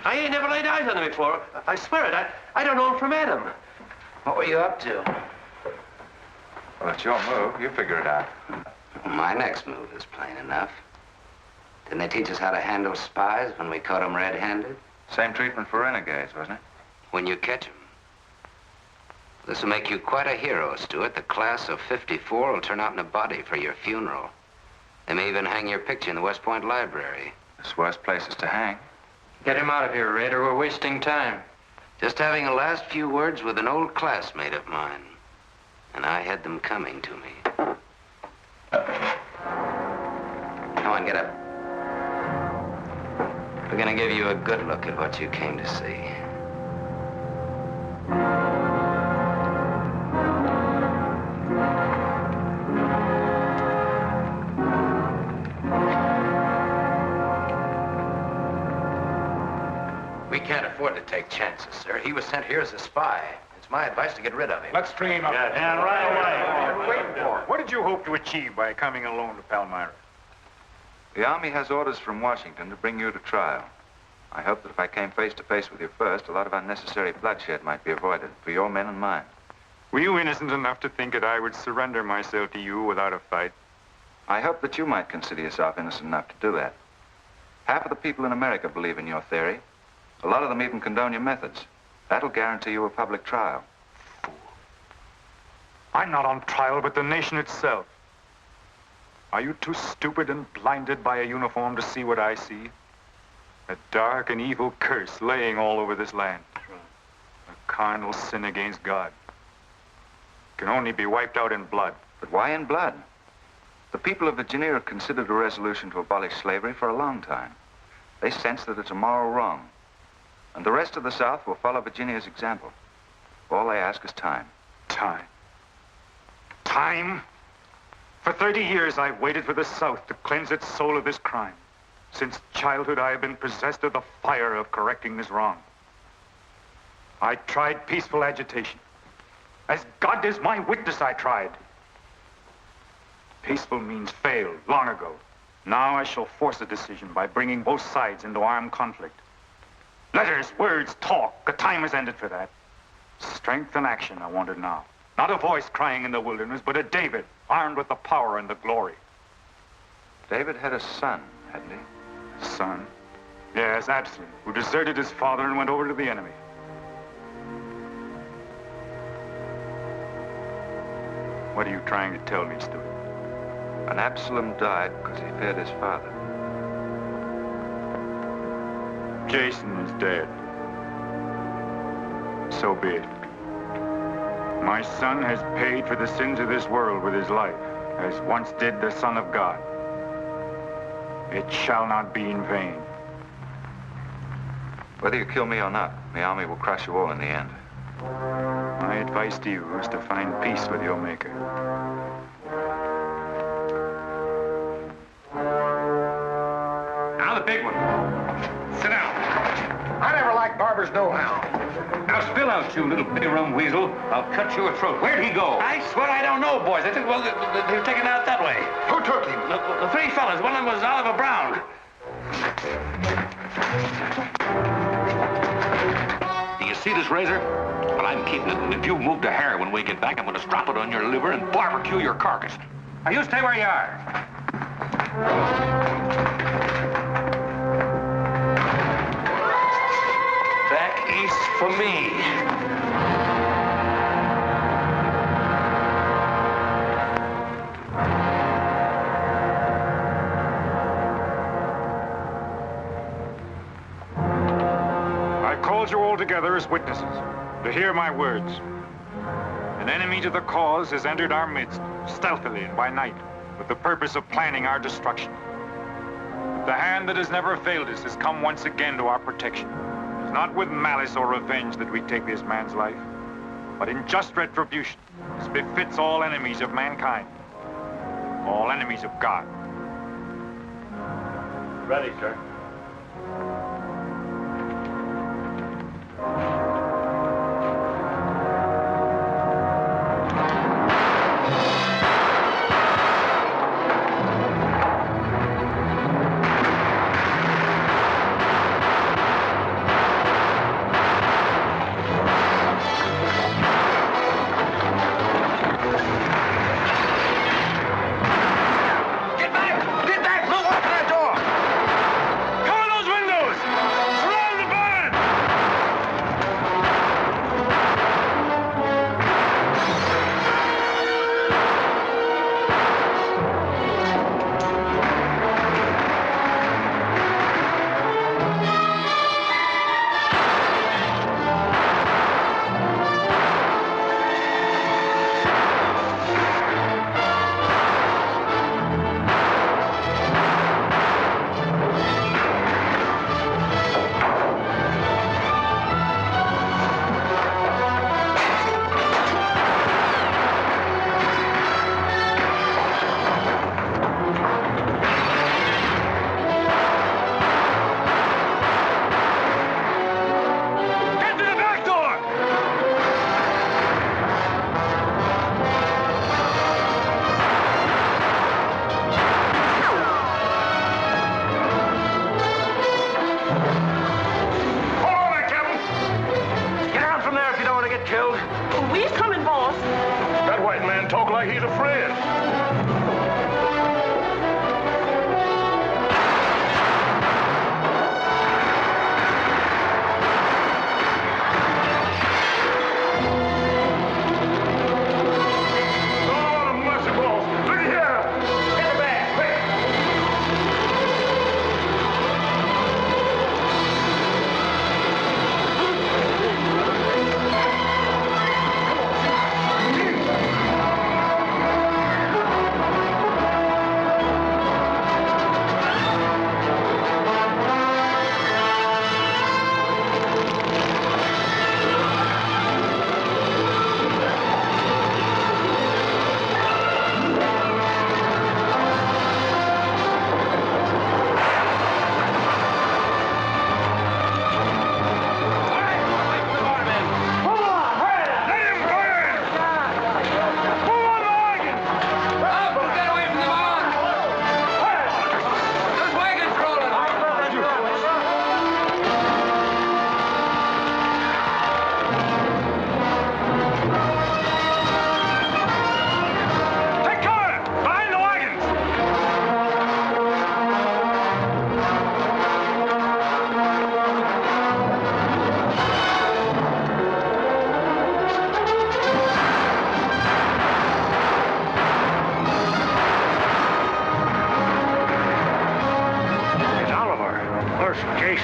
I ain't never laid eyes on him before. I swear it. I don't know him from Adam. What were you up to? Well, it's your move. You figure it out. My next move is plain enough. Didn't they teach us how to handle spies when we caught them red-handed? Same treatment for renegades, wasn't it? When you catch them. This will make you quite a hero, Stuart. The class of '54 will turn out in a body for your funeral. They may even hang your picture in the West Point Library. There's worse places to hang. Get him out of here, Red, or we're wasting time. Just having a last few words with an old classmate of mine. And I had them coming to me. Come on, get up. We're gonna give you a good look at what you came to see. We can't afford to take chances, sir. He was sent here as a spy. It's my advice to get rid of him. Let's stream up. And right away. Wait for. What did you hope to achieve by coming alone to Palmyra? The Army has orders from Washington to bring you to trial. I hope that if I came face to face with you first, a lot of unnecessary bloodshed might be avoided for your men and mine. Were you innocent enough to think that I would surrender myself to you without a fight? I hope that you might consider yourself innocent enough to do that. Half of the people in America believe in your theory. A lot of them even condone your methods. That'll guarantee you a public trial. Fool. I'm not on trial, but the nation itself. Are you too stupid and blinded by a uniform to see what I see? A dark and evil curse laying all over this land. A carnal sin against God. Can only be wiped out in blood. But why in blood? The people of Virginia have considered a resolution to abolish slavery for a long time. They sense that it's a moral wrong. And the rest of the South will follow Virginia's example. All they ask is time. Time? Time? For 30 years, I've waited for the South to cleanse its soul of this crime. Since childhood, I have been possessed of the fire of correcting this wrong. I tried peaceful agitation. As God is my witness, I tried. Peaceful means failed long ago. Now I shall force a decision by bringing both sides into armed conflict. Letters, words, talk. The time has ended for that. Strength and action I wanted now. Not a voice crying in the wilderness, but a David armed with the power and the glory. David had a son, hadn't he? Son? Yes, Absalom, who deserted his father and went over to the enemy. What are you trying to tell me, Stuart? And Absalom died because he feared his father. Jason is dead. So be it. My son has paid for the sins of this world with his life, as once did the Son of God. It shall not be in vain. Whether you kill me or not, the Army will crush you all in the end. My advice to you is to find peace with your Maker. Now the big one. Sit down. I never liked barbers know-how. Now spill out, you little bitty rum weasel. I'll cut your throat. Where'd he go? I swear I don't know, boys. I think, well, they were taken out that way. Who took him? The three fellas. One of them was Oliver Brown. Do you see this razor? Well, I'm keeping it, and if you move a hair when we get back, I'm going to strap it on your liver and barbecue your carcass. Now, you stay where you are. Back east for me. I called you all together as witnesses to hear my words. An enemy to the cause has entered our midst, stealthily and by night, with the purpose of planning our destruction. But the hand that has never failed us has come once again to our protection. It's not with malice or revenge that we take this man's life, but in just retribution, as befits all enemies of mankind, all enemies of God. Ready, sir.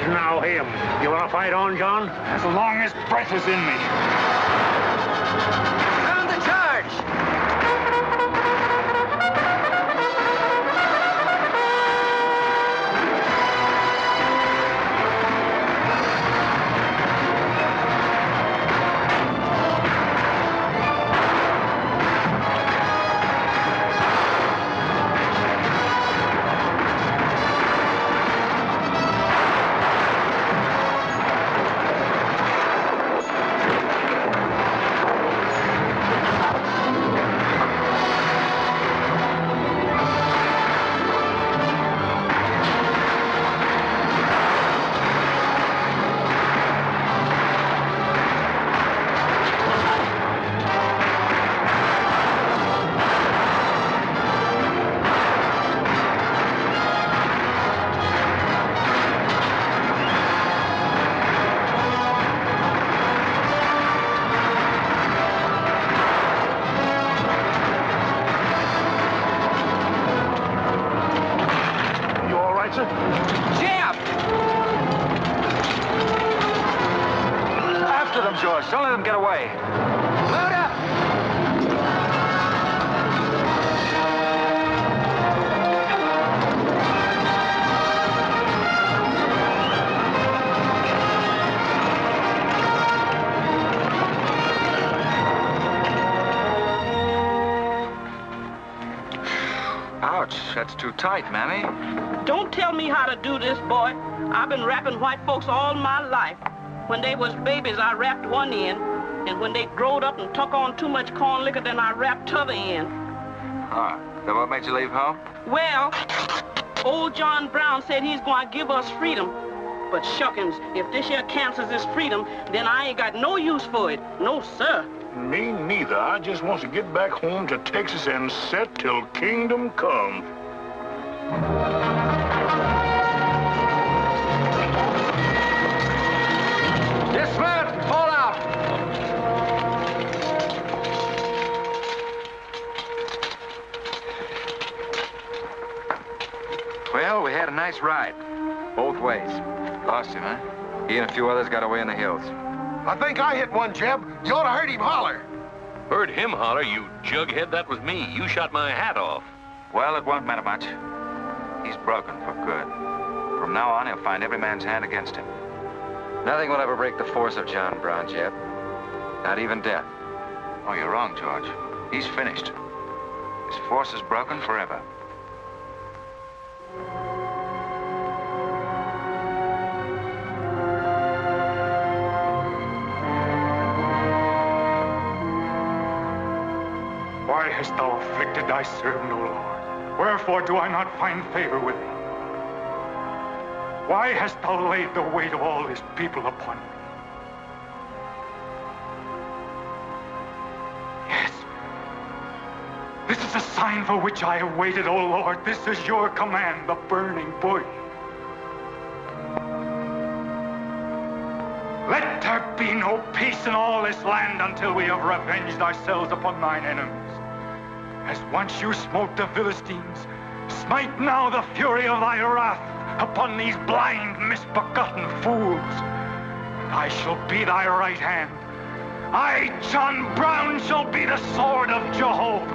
Now, him. You want to fight on, John? As long as breath is in me. Sound the charge! away. Load up! Ouch, that's too tight, Mammy. Don't tell me how to do this, boy. I've been wrapping white folks all my life. When they was babies, I wrapped one end, and when they growed up and took on too much corn liquor, then I wrapped t'other end. Huh. That what made you leave home? Well, old John Brown said he's going to give us freedom. But shuckins, if this here cancels this freedom, then I ain't got no use for it. No, sir. Me neither. I just want to get back home to Texas and set till kingdom comes. Dismount! Fall out! Well, we had a nice ride. Both ways. Lost him, huh? He and a few others got away in the hills. I think I hit one, Jeb. You ought to heard him holler. Heard him holler, you jughead. That was me. You shot my hat off. Well, it won't matter much. He's broken for good. From now on, he'll find every man's hand against him. Nothing will ever break the force of John Brown, Jeb. Not even death. Oh, you're wrong, George. He's finished. His force is broken forever. Why hast thou afflicted thy servant, O Lord? Wherefore do I not find favor with thee? Why hast thou laid the weight of all this people upon me? Yes. This is a sign for which I have waited, O Lord. This is your command, the burning bush. Let there be no peace in all this land until we have revenged ourselves upon thine enemies. As once you smote the Philistines, smite now the fury of thy wrath upon these blind, misbegotten fools. And I shall be thy right hand. I, John Brown, shall be the sword of Jehovah.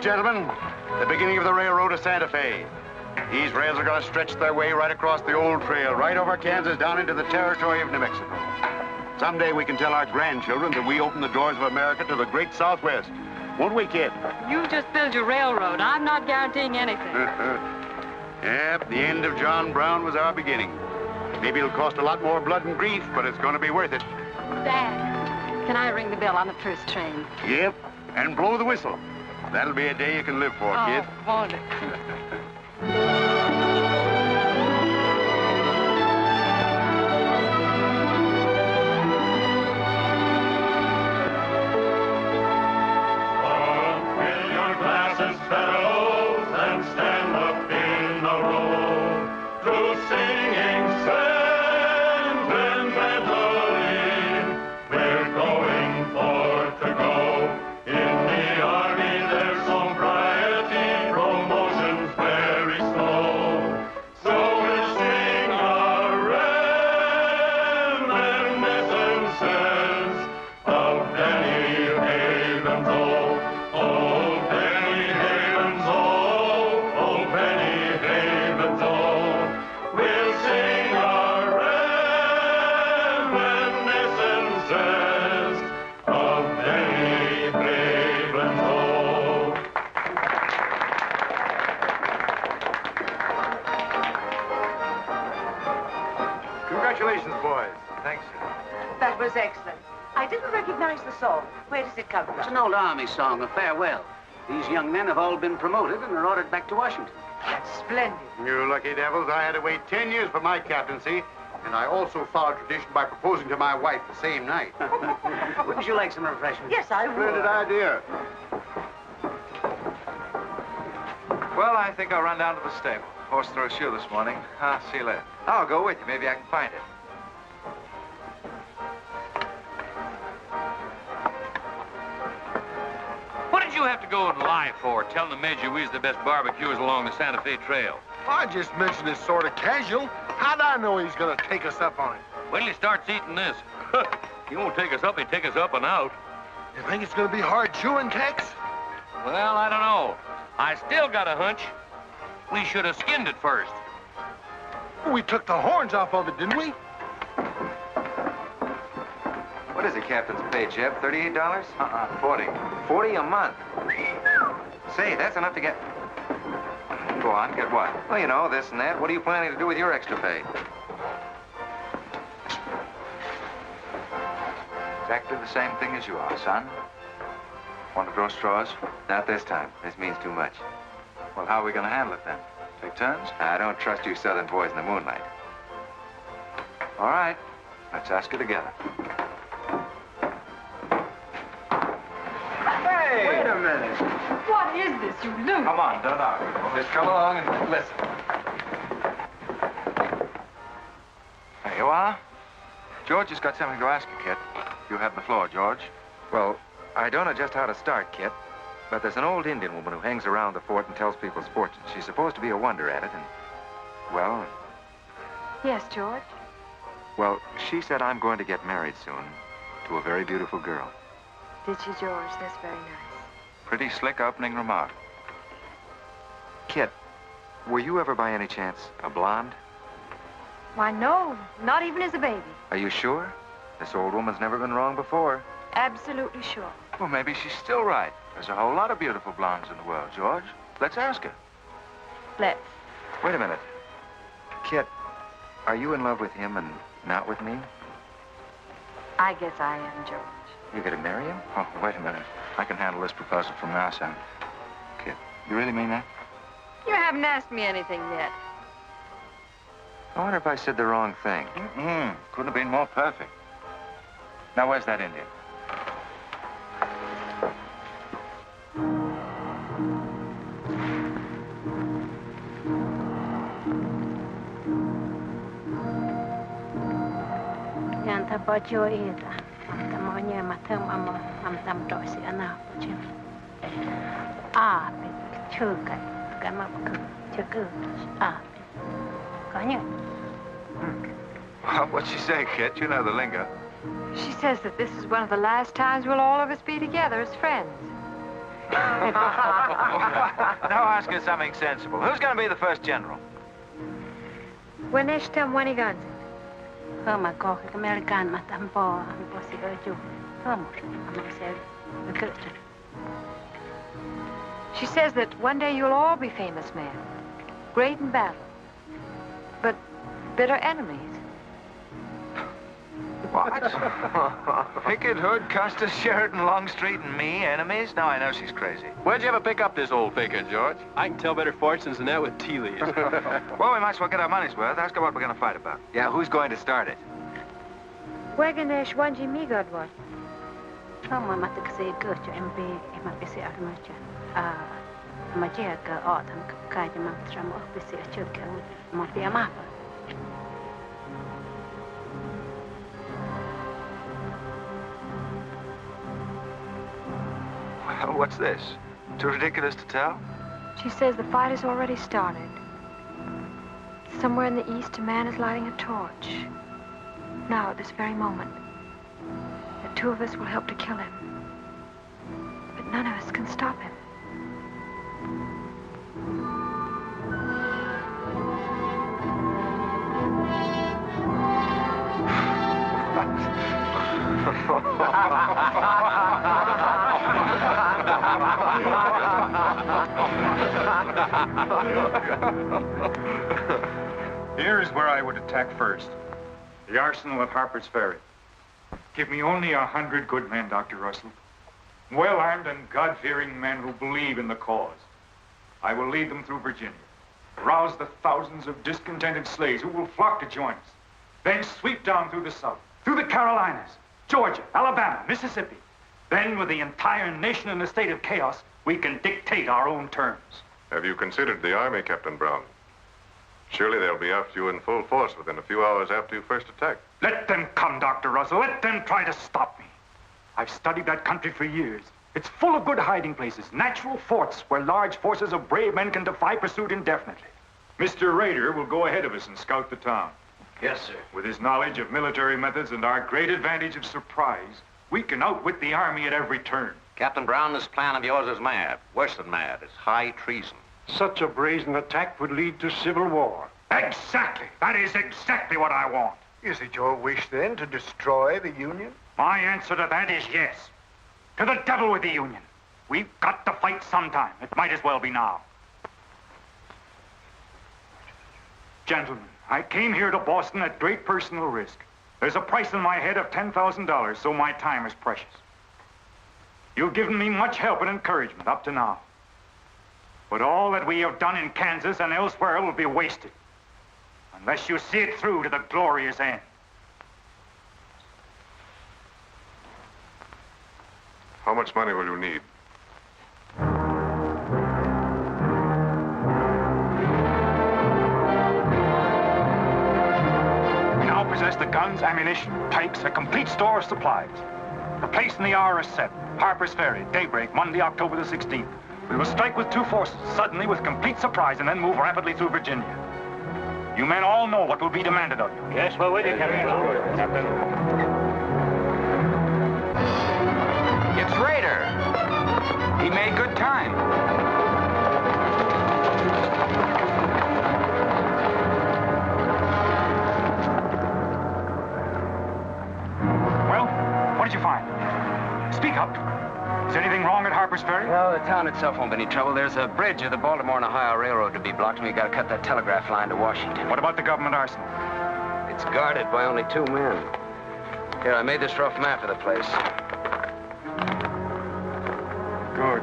Gentlemen, the beginning of the railroad to Santa Fe. These rails are going to stretch their way right across the old trail, right over Kansas, down into the territory of New Mexico. Someday we can tell our grandchildren that we opened the doors of America to the great Southwest. Won't we, kid? You just build your railroad. I'm not guaranteeing anything. Yep, the end of John Brown was our beginning. Maybe it'll cost a lot more blood and grief, but it's going to be worth it. Dad, can I ring the bell on the first train? Yep, and blow the whistle. That'll be a day you can live for, kid. Won't it? Fill your glasses, fellows, and stand up in a row to singing sentimentally. We're going for to go in the army. There's sobriety, promotion's very slow. So we'll sing our reminiscences of Benny Havens, oh Benny Havens, oh Benny Havens, we'll sing our reminiscences of Benny Havens, Congratulations, boys. Thanks, sir. That was excellent. I didn't recognize the song. Where does it come from? It's an old Army song, a farewell. These young men have all been promoted and are ordered back to Washington. That's splendid. You lucky devils, I had to wait 10 years for my captaincy, and I also followed tradition by proposing to my wife the same night. Wouldn't you like some refreshment? Yes, I would. Splendid idea. Well, I think I'll run down to the stable. Horse threw a shoe this morning. See you later. I'll go with you. Maybe I can find it. have to go and lie for, telling the Major we's the best barbecuers along the Santa Fe Trail? I just mentioned this sort of casual. How'd I know he's gonna take us up on it? Wait till he starts eating this. He won't take us up, he'll take us up and out. You think it's gonna be hard chewing, Tex? Well, I don't know. I still got a hunch. We should have skinned it first. We took the horns off of it, didn't we? What is the captain's pay, Jeb? $38? 40. 40 a month. Say, that's enough to get... Go on, get what? Well, you know, this and that. What are you planning to do with your extra pay? Exactly the same thing as you are, son. Want to draw straws? Not this time. This means too much. Well, how are we going to handle it then? Take turns? I don't trust you southern boys in the moonlight. All right. Let's ask her together. Hey! Wait a minute. What is this, you loot? Come on, don't argue. Just come along and listen. There you are. George has got something to ask you, Kit. You have the floor, George. Well, I don't know just how to start, Kit, but there's an old Indian woman who hangs around the fort and tells people's fortunes. She's supposed to be a wonder at it, and, well... Yes, George? Well, she said I'm going to get married soon to a very beautiful girl. Did she, George? That's very nice. Pretty slick opening remark. Kit, were you ever by any chance a blonde? Why, no. Not even as a baby. Are you sure? This old woman's never been wrong before. Absolutely sure. Well, maybe she's still right. There's a whole lot of beautiful blondes in the world, George. Let's ask her. Let's. Wait a minute. Kit, are you in love with him and not with me? I guess I am, George. You gonna marry him? Oh, wait a minute. I can handle this proposal from now, son. Kit, you really mean that? You haven't asked me anything yet. I wonder if I said the wrong thing. Couldn't have been more perfect. Now, where's that Indian? Yanta bajo ita. Tamonya matam am dosi ana bachin. Ah, chuka kama chuka ah. Kanya. What'd she say, Kit? You know the lingo. She says that this is one of the last times we'll all of us be together as friends. Now ask her something sensible. Who's going to be the first general? Winesh tam wanigan. Hama ko American matampo ampo si oju. She says that one day you'll all be famous men, great in battle, but bitter enemies. What? Pickett, Hood, Custis, Sheridan, Longstreet, and me, enemies? Now I know she's crazy. Where'd you ever pick up this old figure, George? I can tell better fortunes than that with tea leaves. Well, we might as well get our money's worth. Ask her what we're going to fight about. Yeah, who's going to start it? Waganesh wanji migadwa. Hama matakse gocho MB emapisi armacha. Majeka autumn kaja mamtram opisi achuka mafia mapa. Well, what's this? Too ridiculous to tell? She says the fight has already started. Somewhere in the east, a man is lighting a torch. Now, at this very moment, the two of us will help to kill him. But none of us can stop him. Here's where I would attack first. The arsenal at Harper's Ferry. Give me only 100 good men, Dr. Russell. Well-armed and God-fearing men who believe in the cause. I will lead them through Virginia. Rouse the thousands of discontented slaves who will flock to join us. Then sweep down through the South, through the Carolinas, Georgia, Alabama, Mississippi. Then, with the entire nation in a state of chaos, we can dictate our own terms. Have you considered the Army, Captain Brown? Surely they'll be after you in full force within a few hours after you first attack. Let them come, Dr. Russell. Let them try to stop me. I've studied that country for years. It's full of good hiding places, natural forts where large forces of brave men can defy pursuit indefinitely. Mr. Rader will go ahead of us and scout the town. Yes, sir. With his knowledge of military methods and our great advantage of surprise, we can outwit the army at every turn. Captain Brown, this plan of yours is mad. Worse than mad. It's high treason. Such a brazen attack would lead to civil war. Exactly. That is exactly what I want. Is it your wish, then, to destroy the Union? My answer to that is yes. To the devil with the Union. We've got to fight sometime. It might as well be now. Gentlemen, I came here to Boston at great personal risk. There's a price on my head of $10,000, so my time is precious. You've given me much help and encouragement up to now. But all that we have done in Kansas and elsewhere will be wasted unless you see it through to the glorious end. How much money will you need? We now possess the guns, ammunition, pipes, a complete store of supplies. The place and the hour is set. Harper's Ferry, daybreak, Monday, October the 16th. We will strike with two forces, suddenly with complete surprise, and then move rapidly through Virginia. You men all know what will be demanded of you. Yes, we're with you, Captain. It's Rader. He made good time. Well, what did you find? Speak up. Is anything wrong at Harper's Ferry? No, the town itself won't be any trouble. There's a bridge of the Baltimore and Ohio Railroad to be blocked, and we've got to cut that telegraph line to Washington. What about the government arsenal? It's guarded by only 2 men. Here, I made this rough map of the place. Good.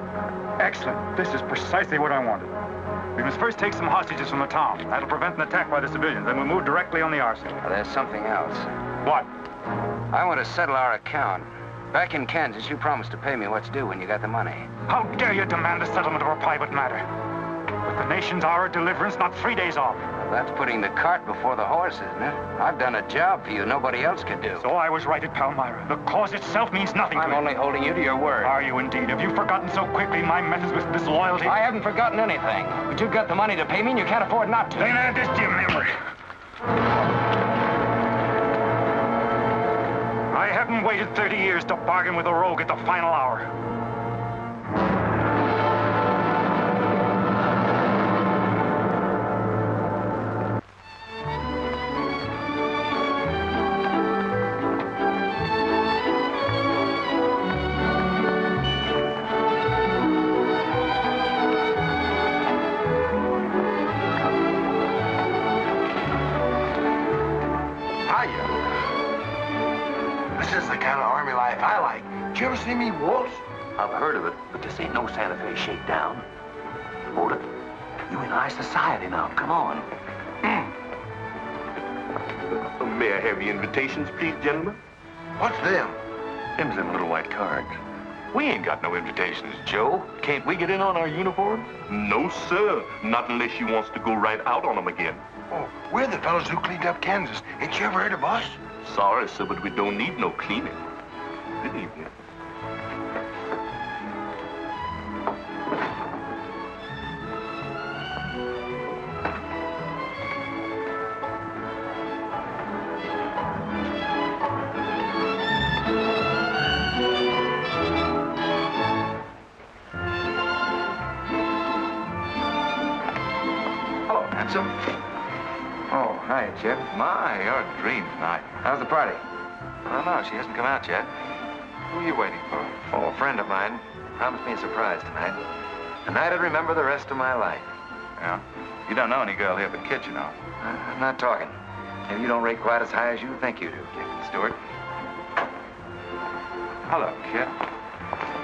Excellent. This is precisely what I wanted. We must first take some hostages from the town. That'll prevent an attack by the civilians. Then we'll move directly on the arsenal. Now, there's something else. What? I want to settle our account. Back in Kansas, you promised to pay me what's due when you got the money. How dare you demand a settlement of a private matter? With the nation's hour of deliverance not 3 days off. Well, that's putting the cart before the horse, isn't it? I've done a job for you nobody else could do. So I was right at Palmyra. The cause itself means nothing to I'm you. only holding you to your word. Are you indeed? Have you forgotten so quickly my methods with disloyalty? I haven't forgotten anything. But you've got the money to pay me and you can't afford not to. Then add this to your memory. I haven't waited 30 years to bargain with a rogue at the final hour. Did you ever see me waltz? I've heard of it, but this ain't no Santa Fe shakedown. Hold it. You in high society now. Come on. May I have your invitations, please, gentlemen? What's them? Them's them little white cards. We ain't got no invitations, Joe. Can't we get in on our uniform? No, sir. Not unless you wants to go right out on them again. Oh, we're the fellows who cleaned up Kansas. Ain't you ever heard of us? Sorry, sir, but we don't need no cleaning. Good evening. Hello, handsome. Oh, hi, Jeff. My, you're a dream tonight. How's the party? I don't know. She hasn't come out yet. Who are you waiting for? Oh, a friend of mine. Promised me a surprise tonight. A night I'd remember the rest of my life. Yeah? You don't know any girl here but Kit, you know. I'm not talking. Maybe you don't rate quite as high as you think you do, Captain Stewart. Hello, Kit.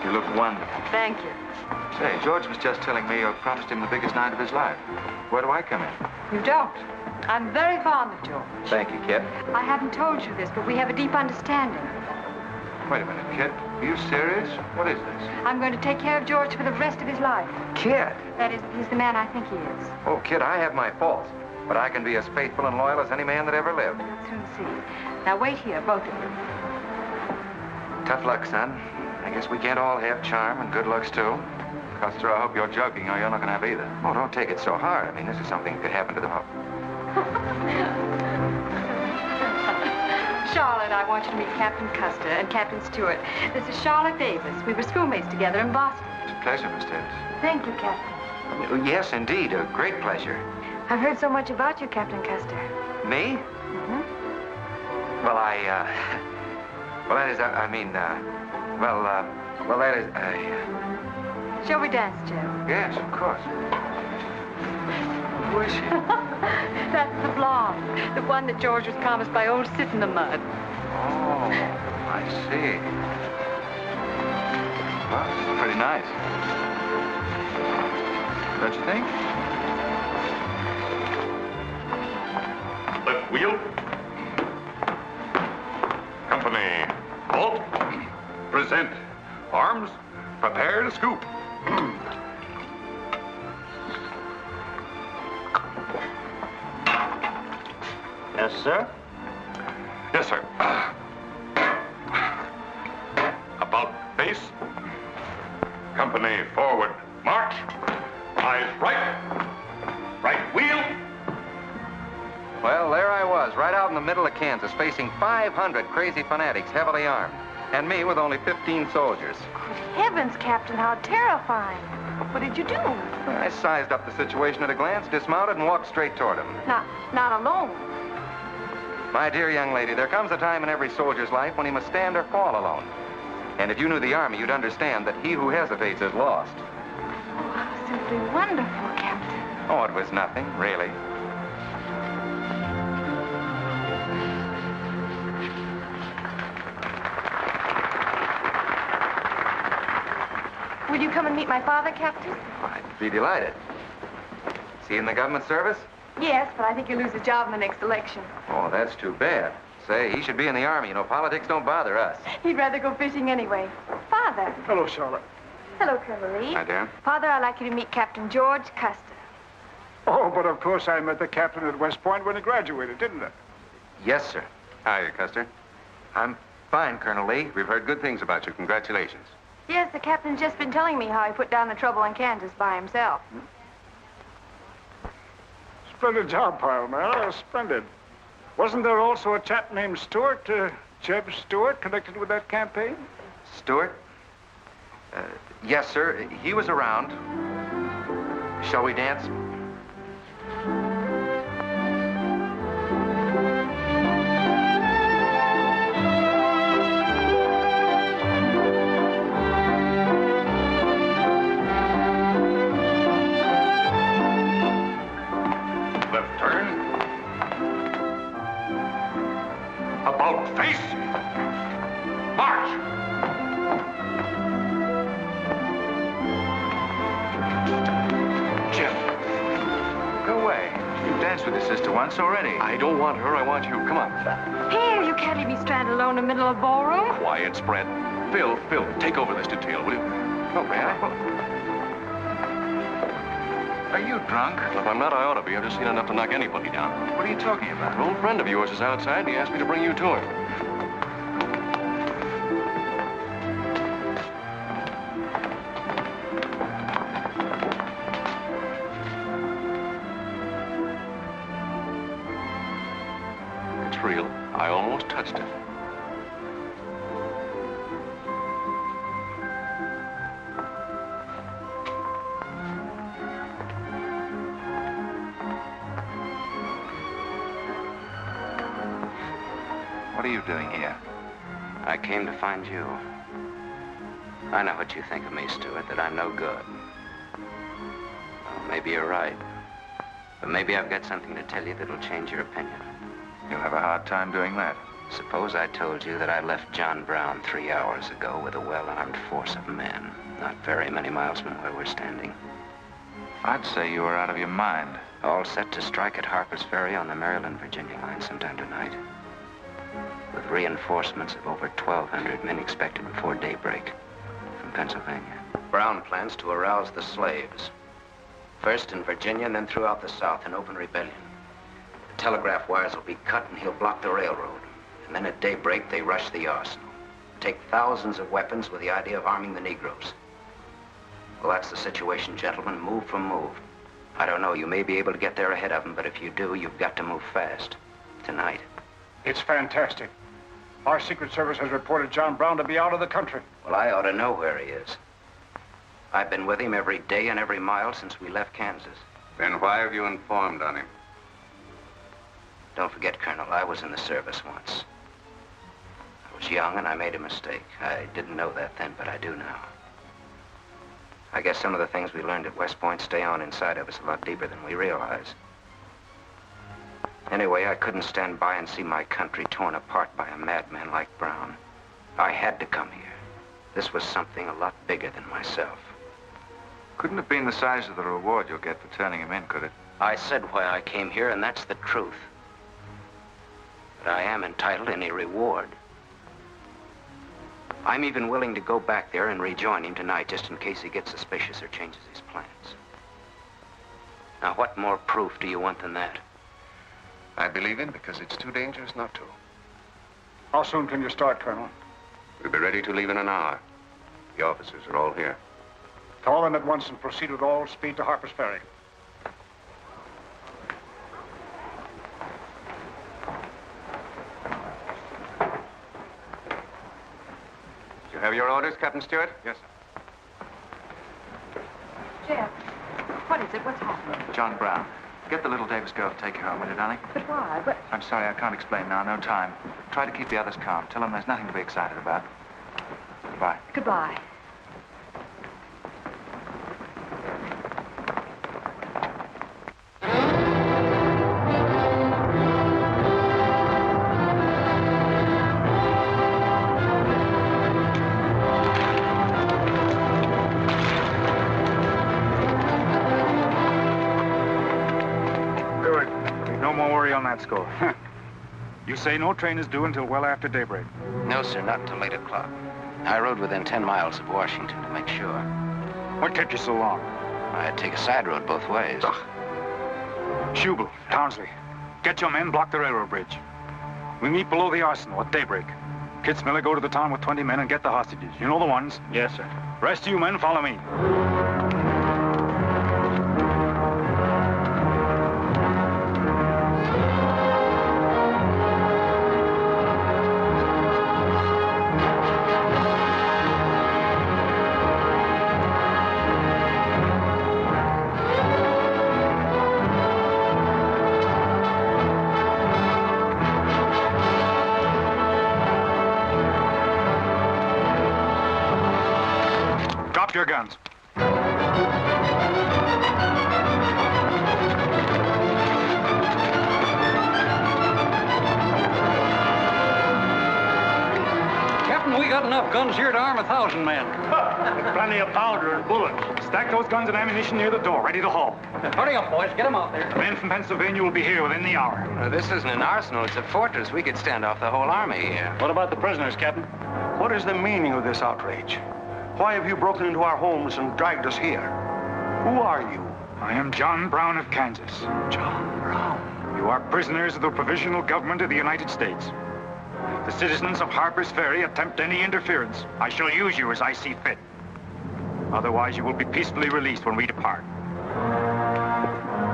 You look wonderful. Thank you. Say, George was just telling me you promised him the biggest night of his life. Where do I come in? You don't. I'm very fond of George. Thank you, Kit. I haven't told you this, but we have a deep understanding. Wait a minute, Kit. Are you serious? What is this? I'm going to take care of George for the rest of his life. Kit! That is, he's the man I think he is. Oh, Kit, I have my faults. But I can be as faithful and loyal as any man that ever lived. We'll soon see. Now wait here, both of you. Tough luck, son. I guess we can't all have charm and good looks, too. Custer, I hope you're joking, or you're not going to have either. Oh, don't take it so hard. I mean, this is something that could happen to the... Charlotte, I want you to meet Captain Custer and Captain Stewart. This is Charlotte Davis. We were schoolmates together in Boston. It's a pleasure, Miss Davis. Thank you, Captain. Oh, yes, indeed. A great pleasure. I've heard so much about you, Captain Custer. Me? Mm-hmm. Well, well, that is, I mean, well, that is, Shall we dance, Joe? Yes, of course. Who is she? That's the blonde. The one that George was promised by old Sit in the Mud. Oh, I see. Well, it's pretty nice. Don't you think? Left wheel. Company. Halt. Present. Arms. Prepare to scoop. Yes, sir? Yes, sir. About face. Company forward. March. Eyes right. Right wheel. Well, there I was, right out in the middle of Kansas, facing 500 crazy fanatics, heavily armed. And me with only 15 soldiers. Good heavens, Captain, how terrifying. What did you do? I sized up the situation at a glance, dismounted, and walked straight toward him. Not alone. My dear young lady, there comes a time in every soldier's life when he must stand or fall alone. And if you knew the Army, you'd understand that he who hesitates is lost. Oh, simply wonderful, Captain. Oh, it was nothing, really. Will you come and meet my father, Captain? I'd be delighted. Is he in the government service? Yes, but I think he'll lose his job in the next election. Oh, that's too bad. Say, he should be in the Army. You know, politics don't bother us. He'd rather go fishing anyway. Father. Hello, Charlotte. Hello, Colonel Lee. Hi, dear. Father, I'd like you to meet Captain George Custer. Oh, but of course I met the captain at West Point when he graduated, didn't I? Yes, sir. Hi, Custer. I'm fine, Colonel Lee. We've heard good things about you. Congratulations. Yes, the captain's just been telling me how he put down the trouble in Kansas by himself. Splendid job, pile, man. Oh, splendid. Wasn't there also a chap named Stewart, Jeb Stewart, connected with that campaign? Stewart? Yes, sir. He was around. Shall we dance? Left turn. About face. March. Jim. Go away. You've danced with your sister once already. I don't want her. I want you. Come on. Here, you can't leave me stranded alone in the middle of the ballroom. Quiet, spread. Phil, take over this detail, will you? Oh, may I? Are you drunk? If I'm not, I ought to be. I've just seen enough to knock anybody down. What are you talking about? An old friend of yours is outside, and he asked me to bring you to him. It's real. I almost touched it. What are you doing here? I came to find you. I know what you think of me, Stewart, that I'm no good. Well, maybe you're right. But maybe I've got something to tell you that'll change your opinion. You'll have a hard time doing that. Suppose I told you that I left John Brown 3 hours ago with a well-armed force of men, not very many miles from where we're standing. I'd say you were out of your mind. All set to strike at Harper's Ferry on the Maryland-Virginia line sometime tonight. With reinforcements of over 1,200 men expected before daybreak from Pennsylvania. Brown plans to arouse the slaves. First in Virginia and then throughout the South in open rebellion. The telegraph wires will be cut and he'll block the railroad. And then at daybreak, they rush the arsenal. take thousands of weapons with the idea of arming the Negroes. Well, that's the situation, gentlemen. Move for move. I don't know, you may be able to get there ahead of them, but if you do, you've got to move fast. Tonight. It's fantastic. Our Secret Service has reported John Brown to be out of the country. Well, I ought to know where he is. I've been with him every day and every mile since we left Kansas. Then why have you informed on him? Don't forget, Colonel, I was in the service once. I was young and I made a mistake. I didn't know that then, but I do now. I guess some of the things we learned at West Point stay on inside of us a lot deeper than we realize. Anyway, I couldn't stand by and see my country torn apart by a madman like Brown. I had to come here. This was something a lot bigger than myself. Couldn't have been the size of the reward you'll get for turning him in, could it? I said why I came here, and that's the truth. But I am entitled to any reward. I'm even willing to go back there and rejoin him tonight, just in case he gets suspicious or changes his plans. Now, what more proof do you want than that? I believe him because it's too dangerous not to. How soon can you start, Colonel? We'll be ready to leave in an hour. The officers are all here. Call them at once and proceed with all speed to Harper's Ferry. You have your orders, Captain Stewart? Yes, sir. Jeff, what is it? What's happening? John Brown. Get the little Davis girl to take you home, will you, darling? But why? But... I'm sorry, I can't explain now. No time. Try to keep the others calm. Tell them there's nothing to be excited about. Goodbye. Goodbye. Score. You say no train is due until well after daybreak? No, sir, not until 8 o'clock. I rode within 10 miles of Washington to make sure. What kept you so long? I had to take a side road both ways. Schubel, Townsley, get your men, block the railroad bridge. We meet below the arsenal at daybreak. Kitzmiller, go to the town with 20 men and get the hostages. You know the ones? Yes, sir. Rest of you men, follow me. Your guns. Captain, we got enough guns here to arm 1,000 men. Plenty of powder and bullets. Stack those guns and ammunition near the door, ready to haul. Hurry up, boys. Get them out there. The men from Pennsylvania will be here within the hour. This isn't an arsenal. It's a fortress. We could stand off the whole army here. What about the prisoners, Captain? What is the meaning of this outrage? Why have you broken into our homes and dragged us here? Who are you? I am John Brown of Kansas. John Brown? You are prisoners of the provisional government of the United States. If the citizens of Harper's Ferry attempt any interference, I shall use you as I see fit. Otherwise, you will be peacefully released when we depart.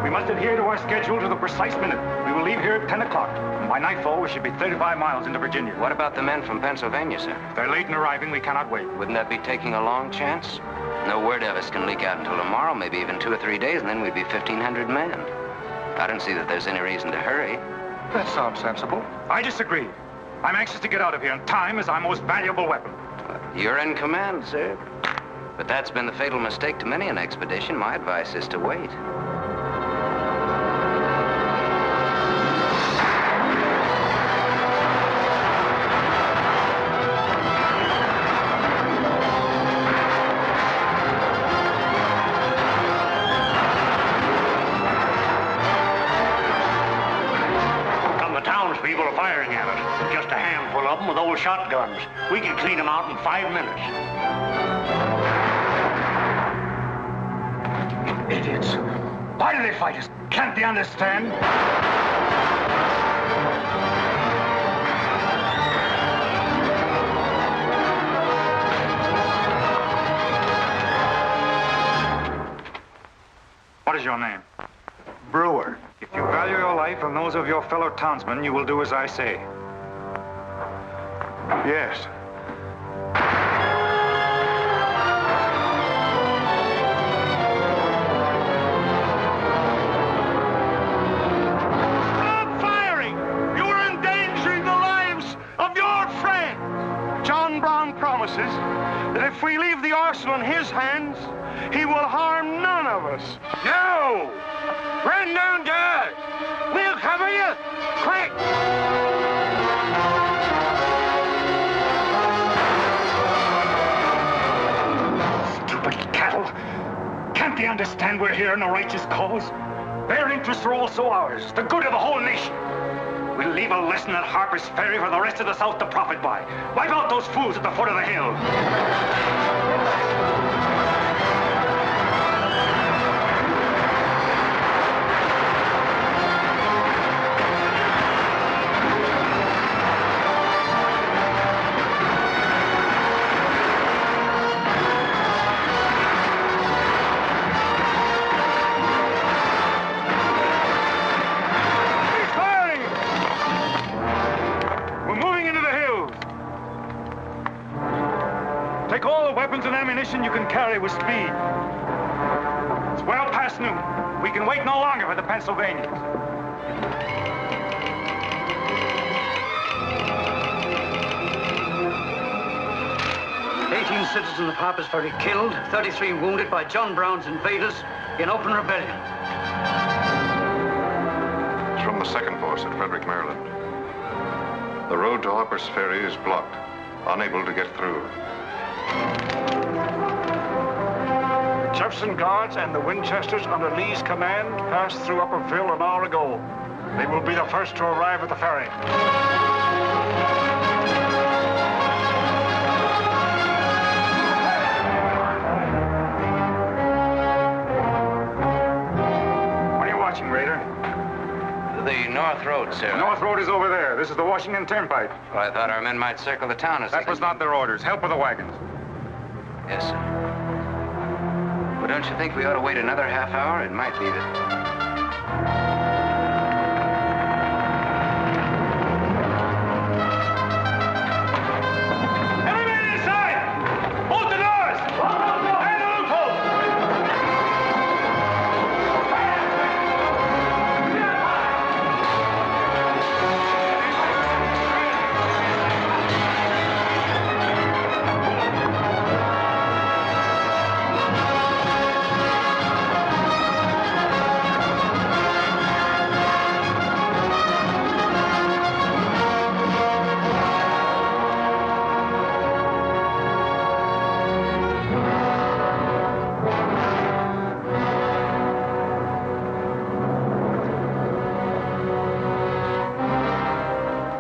We must adhere to our schedule to the precise minute. We will leave here at 10 o'clock. And by nightfall, we should be 35 miles into Virginia. What about the men from Pennsylvania, sir? If they're late in arriving, we cannot wait. Wouldn't that be taking a long chance? No word of us can leak out until tomorrow, maybe even 2 or 3 days, and then we'd be 1,500 men. I don't see that there's any reason to hurry. That sounds sensible. I disagree. I'm anxious to get out of here, and time is our most valuable weapon. You're in command, sir. But that's been the fatal mistake to many an expedition. My advice is to wait. People are firing at us. Just a handful of them with old shotguns. We can clean them out in 5 minutes. Idiots. Why do they fight us? Can't they understand? What is your name? Brewer. If you value your life and those of your fellow townsmen, you will do as I say. Yes. Stop firing! You are endangering the lives of your friends! John Brown promises that if we leave the arsenal in his hands, he will harm none of us. No! Run down guard! We'll cover you! Quick! Stupid cattle! Can't they understand we're here in a righteous cause? Their interests are also ours, the good of the whole nation. We'll leave a lesson at Harper's Ferry for the rest of the South to profit by. Wipe out those fools at the foot of the hill. Take all the weapons and ammunition you can carry with speed. It's well past noon. We can wait no longer for the Pennsylvanians. 18 citizens of Harper's Ferry killed, 33 wounded by John Brown's invaders in open rebellion. It's from the second force at Frederick, Maryland. The road to Harper's Ferry is blocked, unable to get through. The Jefferson Guards and the Winchesters under Lee's command passed through Upperville an hour ago. They will be the first to arrive at the ferry. What are you watching, Raider? The North Road, sir. The North Road is over there. This is the Washington Turnpike. Well, I thought our men might circle the town as That was not their orders. Help with the wagons. Yes, sir. Well, don't you think we ought to wait another half hour? It might be that... Everybody inside! Bolt the doors! And the loophole!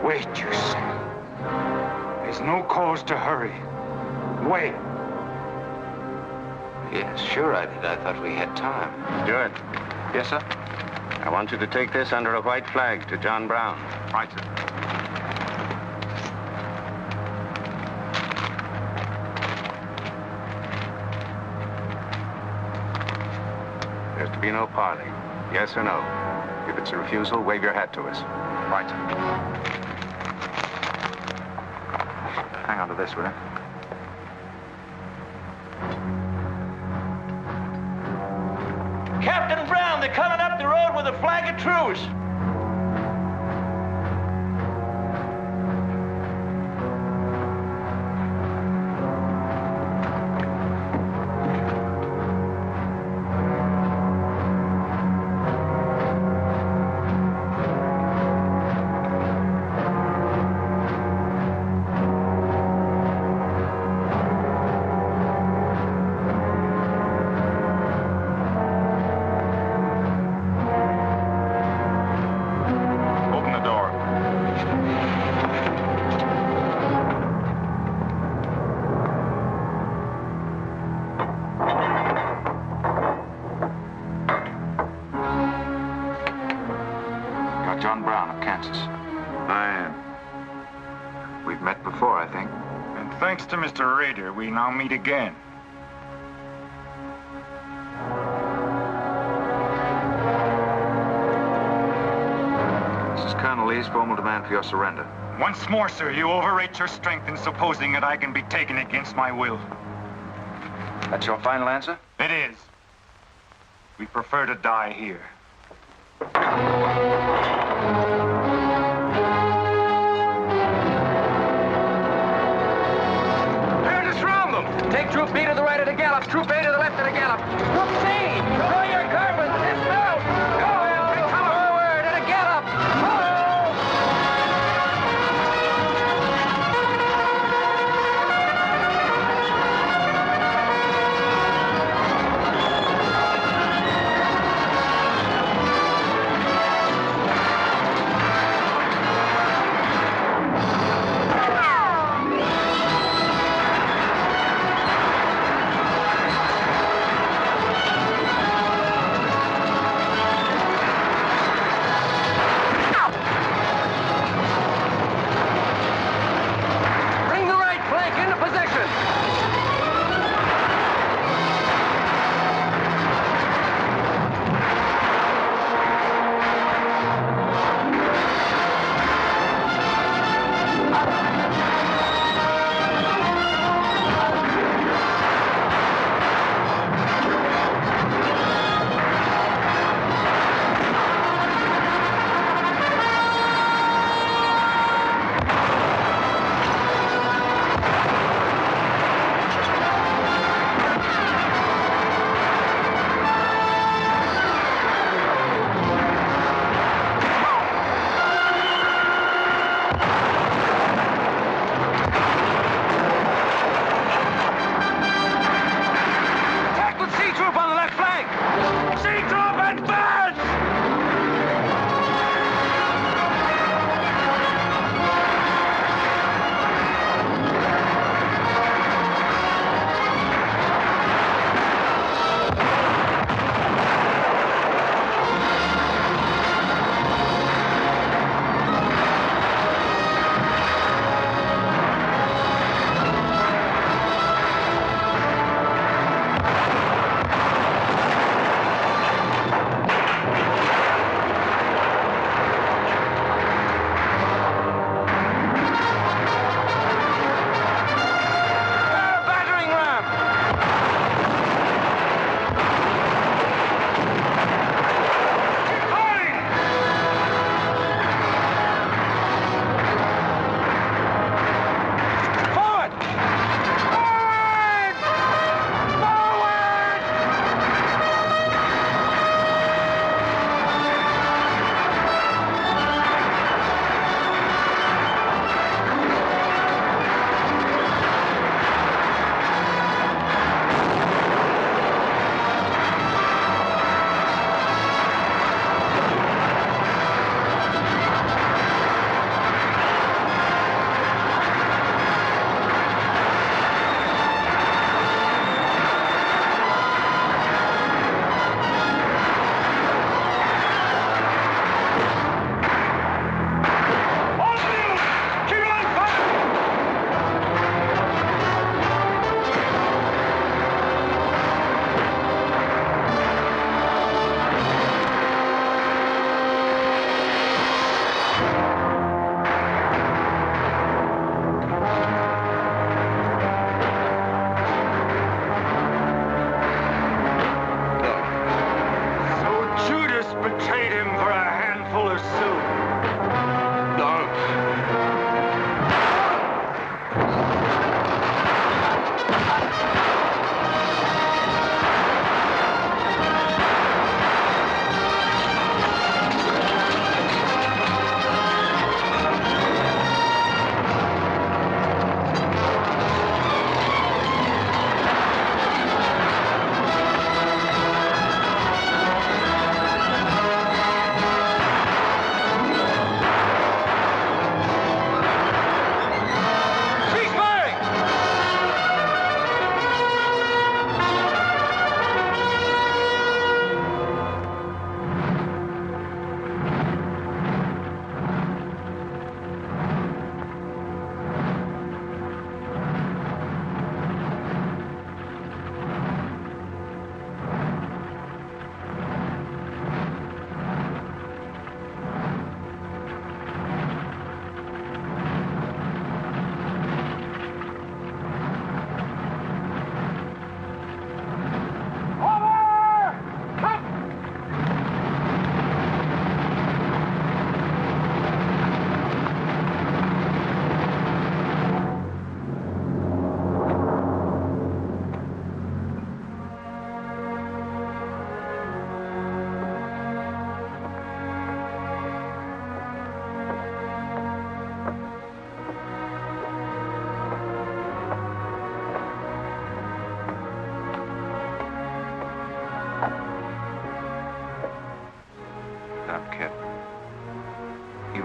Wait, you say. There's no cause to hurry. Wait. Yes, sure I did. I thought we had time. Stewart. Yes, sir? I want you to take this under a white flag to John Brown. Right, sir. There's to be no parley. Yes or no? If it's a refusal, wave your hat to us. Right, sir. Hang on to this, will you? Captain Brown, they're coming up the road with a flag of truce. Open the door. You're John Brown of Kansas. I am. We've met before, I think. And thanks to Mr. Rader, we now meet again. Lee's formal demand for your surrender. Once more, sir, you overrate your strength in supposing that I can be taken against my will. That's your final answer? It is. We prefer to die here. Here to surround them. Take Troop B to the right of the gallop. Troop A to the left of the gallop. Troop C, throw your carbines. Dismount. Go. Take cover. Forward and a gallop.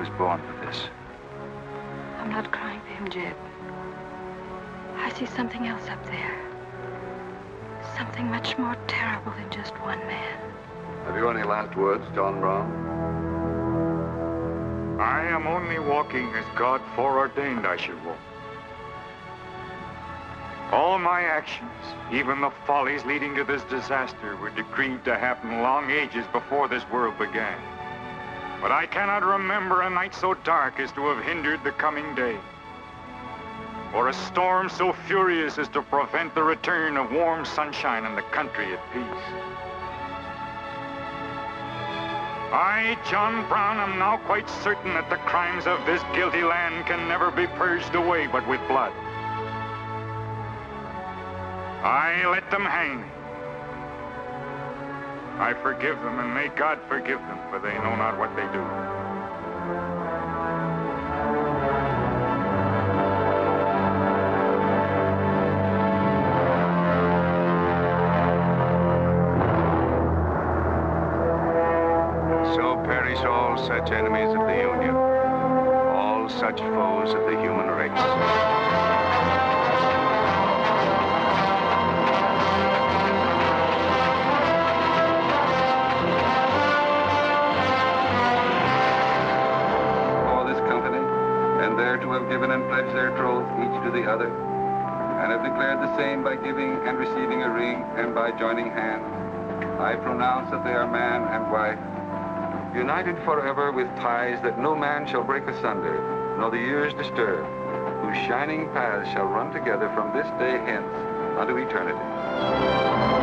was born for this. I'm not crying for him, Jeb. I see something else up there. Something much more terrible than just one man. Have you any last words, John Brown? I am only walking as God foreordained I should walk. All my actions, even the follies leading to this disaster, were decreed to happen long ages before this world began. But I cannot remember a night so dark as to have hindered the coming day, or a storm so furious as to prevent the return of warm sunshine and the country at peace. I, John Brown, am now quite certain that the crimes of this guilty land can never be purged away but with blood. I let them hang me. I forgive them, and may God forgive them, for they know not what they do. So perish all such enemies of the Union, all such foes of the human race. To have given and pledged their troth each to the other, and have declared the same by giving and receiving a ring and by joining hands. I pronounce that they are man and wife, united forever with ties that no man shall break asunder, nor the years disturb, whose shining paths shall run together from this day hence unto eternity.